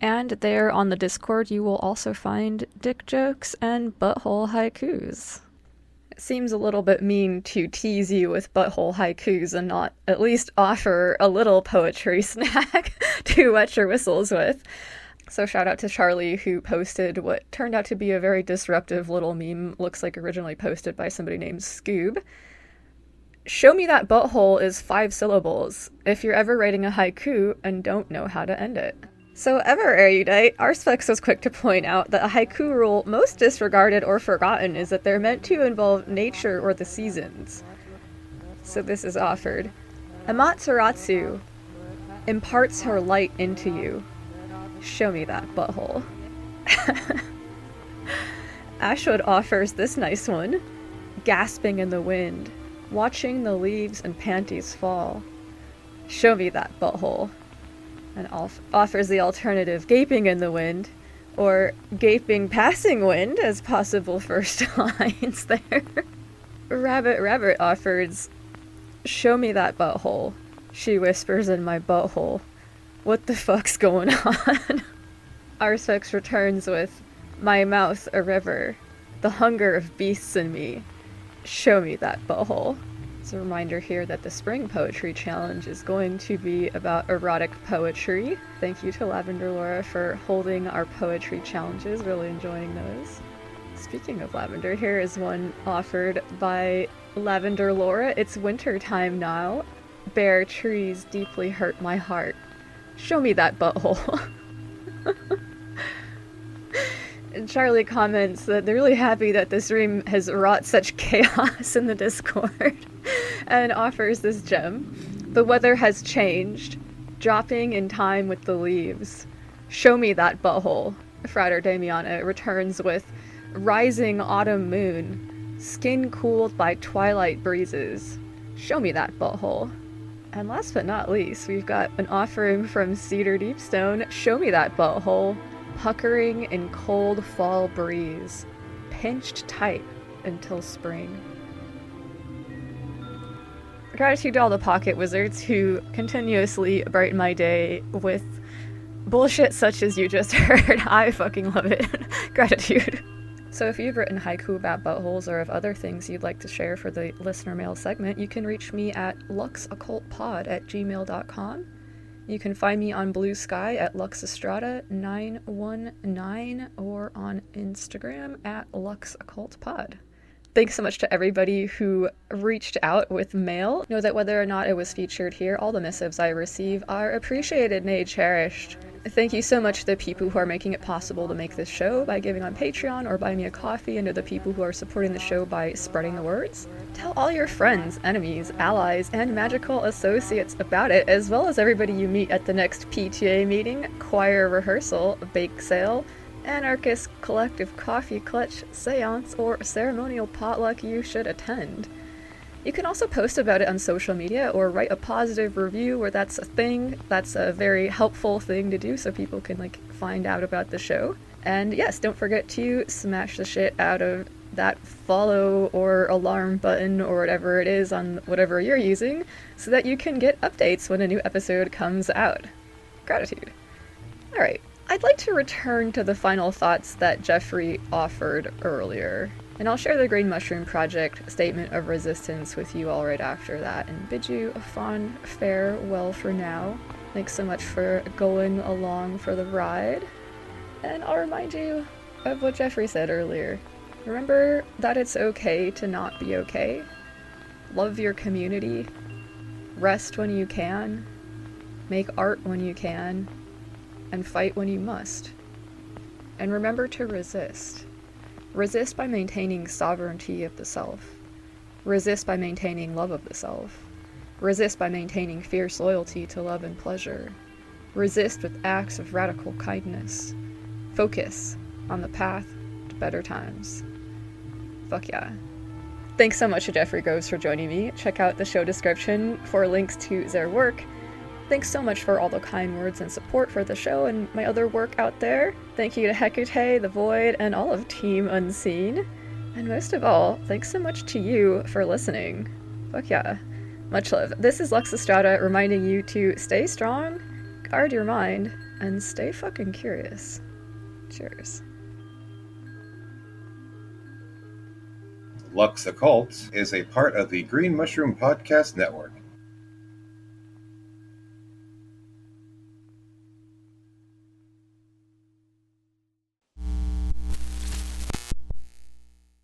And there on the Discord, you will also find dick jokes and butthole haikus. It seems a little bit mean to tease you with butthole haikus and not at least offer a little poetry snack to wet your whistles with. So shout out to Charlie, who posted what turned out to be a very disruptive little meme, looks like originally posted by somebody named Scoob. Show me that butthole is 5 syllables if you're ever writing a haiku and don't know how to end it. So ever erudite, Arspex was quick to point out that a haiku rule most disregarded or forgotten is that they're meant to involve nature or the seasons. So this is offered. Amaterasu imparts her light into you. Show me that butthole. Ashwood offers this nice one. Gasping in the wind, watching the leaves and panties fall. Show me that butthole. And offers the alternative, gaping in the wind, or gaping passing wind as possible first lines there. Rabbit offers, show me that butthole. She whispers in my butthole. What the fuck's going on? Arspex returns with, my mouth a river, the hunger of beasts in me. Show me that butthole. A reminder here that the Spring Poetry Challenge is going to be about erotic poetry. Thank you to Lavender Laura for holding our poetry challenges, really enjoying those. Speaking of lavender, here is one offered by Lavender Laura. It's winter time now. Bare trees deeply hurt my heart. Show me that butthole. And Charlie comments that they're really happy that this stream has wrought such chaos in the Discord, and offers this gem. The weather has changed, dropping in time with the leaves. Show me that butthole. Frater Damiana returns with rising autumn moon, skin cooled by twilight breezes. Show me that butthole. And last but not least, we've got an offering from Cedar Deepstone. Show me that butthole. puckering in cold fall breeze, pinched tight until spring. Gratitude to all the pocket wizards who continuously brighten my day with bullshit such as you just heard. I fucking love it. Gratitude. So if you've written haiku about buttholes or have other things you'd like to share for the listener mail segment, you can reach me at luxoccultpod@gmail.com. You can find me on Blue Sky at luxestrada919 or on Instagram at luxoccultpod. Thanks so much to everybody who reached out with mail. Know that whether or not it was featured here, all the missives I receive are appreciated, nay, cherished. Thank you so much to the people who are making it possible to make this show by giving on Patreon or buy me a coffee, and to the people who are supporting the show by spreading the words. Tell all your friends, enemies, allies, and magical associates about it, as well as everybody you meet at the next PTA meeting, choir rehearsal, bake sale, anarchist collective coffee clutch, seance, or ceremonial potluck you should attend. You can also post about it on social media or write a positive review where that's a thing. That's a very helpful thing to do so people can find out about the show. And yes, don't forget to smash the shit out of that follow or alarm button or whatever it is on whatever you're using so that you can get updates when a new episode comes out. Gratitude. Alright. I'd like to return to the final thoughts that Jeffrey offered earlier, and I'll share the Green Mushroom Project Statement of Resistance with you all right after that, and bid you a fond farewell for now. Thanks so much for going along for the ride, and I'll remind you of what Jeffrey said earlier. Remember that it's okay to not be okay. Love your community. Rest when you can. Make art when you can. And fight when you must. And remember to resist. Resist by maintaining sovereignty of the self. Resist by maintaining love of the self. Resist by maintaining fierce loyalty to love and pleasure. Resist with acts of radical kindness. Focus on the path to better times. Fuck yeah. Thanks so much to Jeffrey Groves for joining me. Check out the show description for links to their work. Thanks so much for all the kind words and support for the show and my other work out there. Thank you to Hecate, The Void, and all of Team Unseen. And most of all, thanks so much to you for listening. Fuck yeah. Much love. This is Lux Estrada reminding you to stay strong, guard your mind, and stay fucking curious. Cheers. Lux Occult is a part of the Green Mushroom Podcast Network.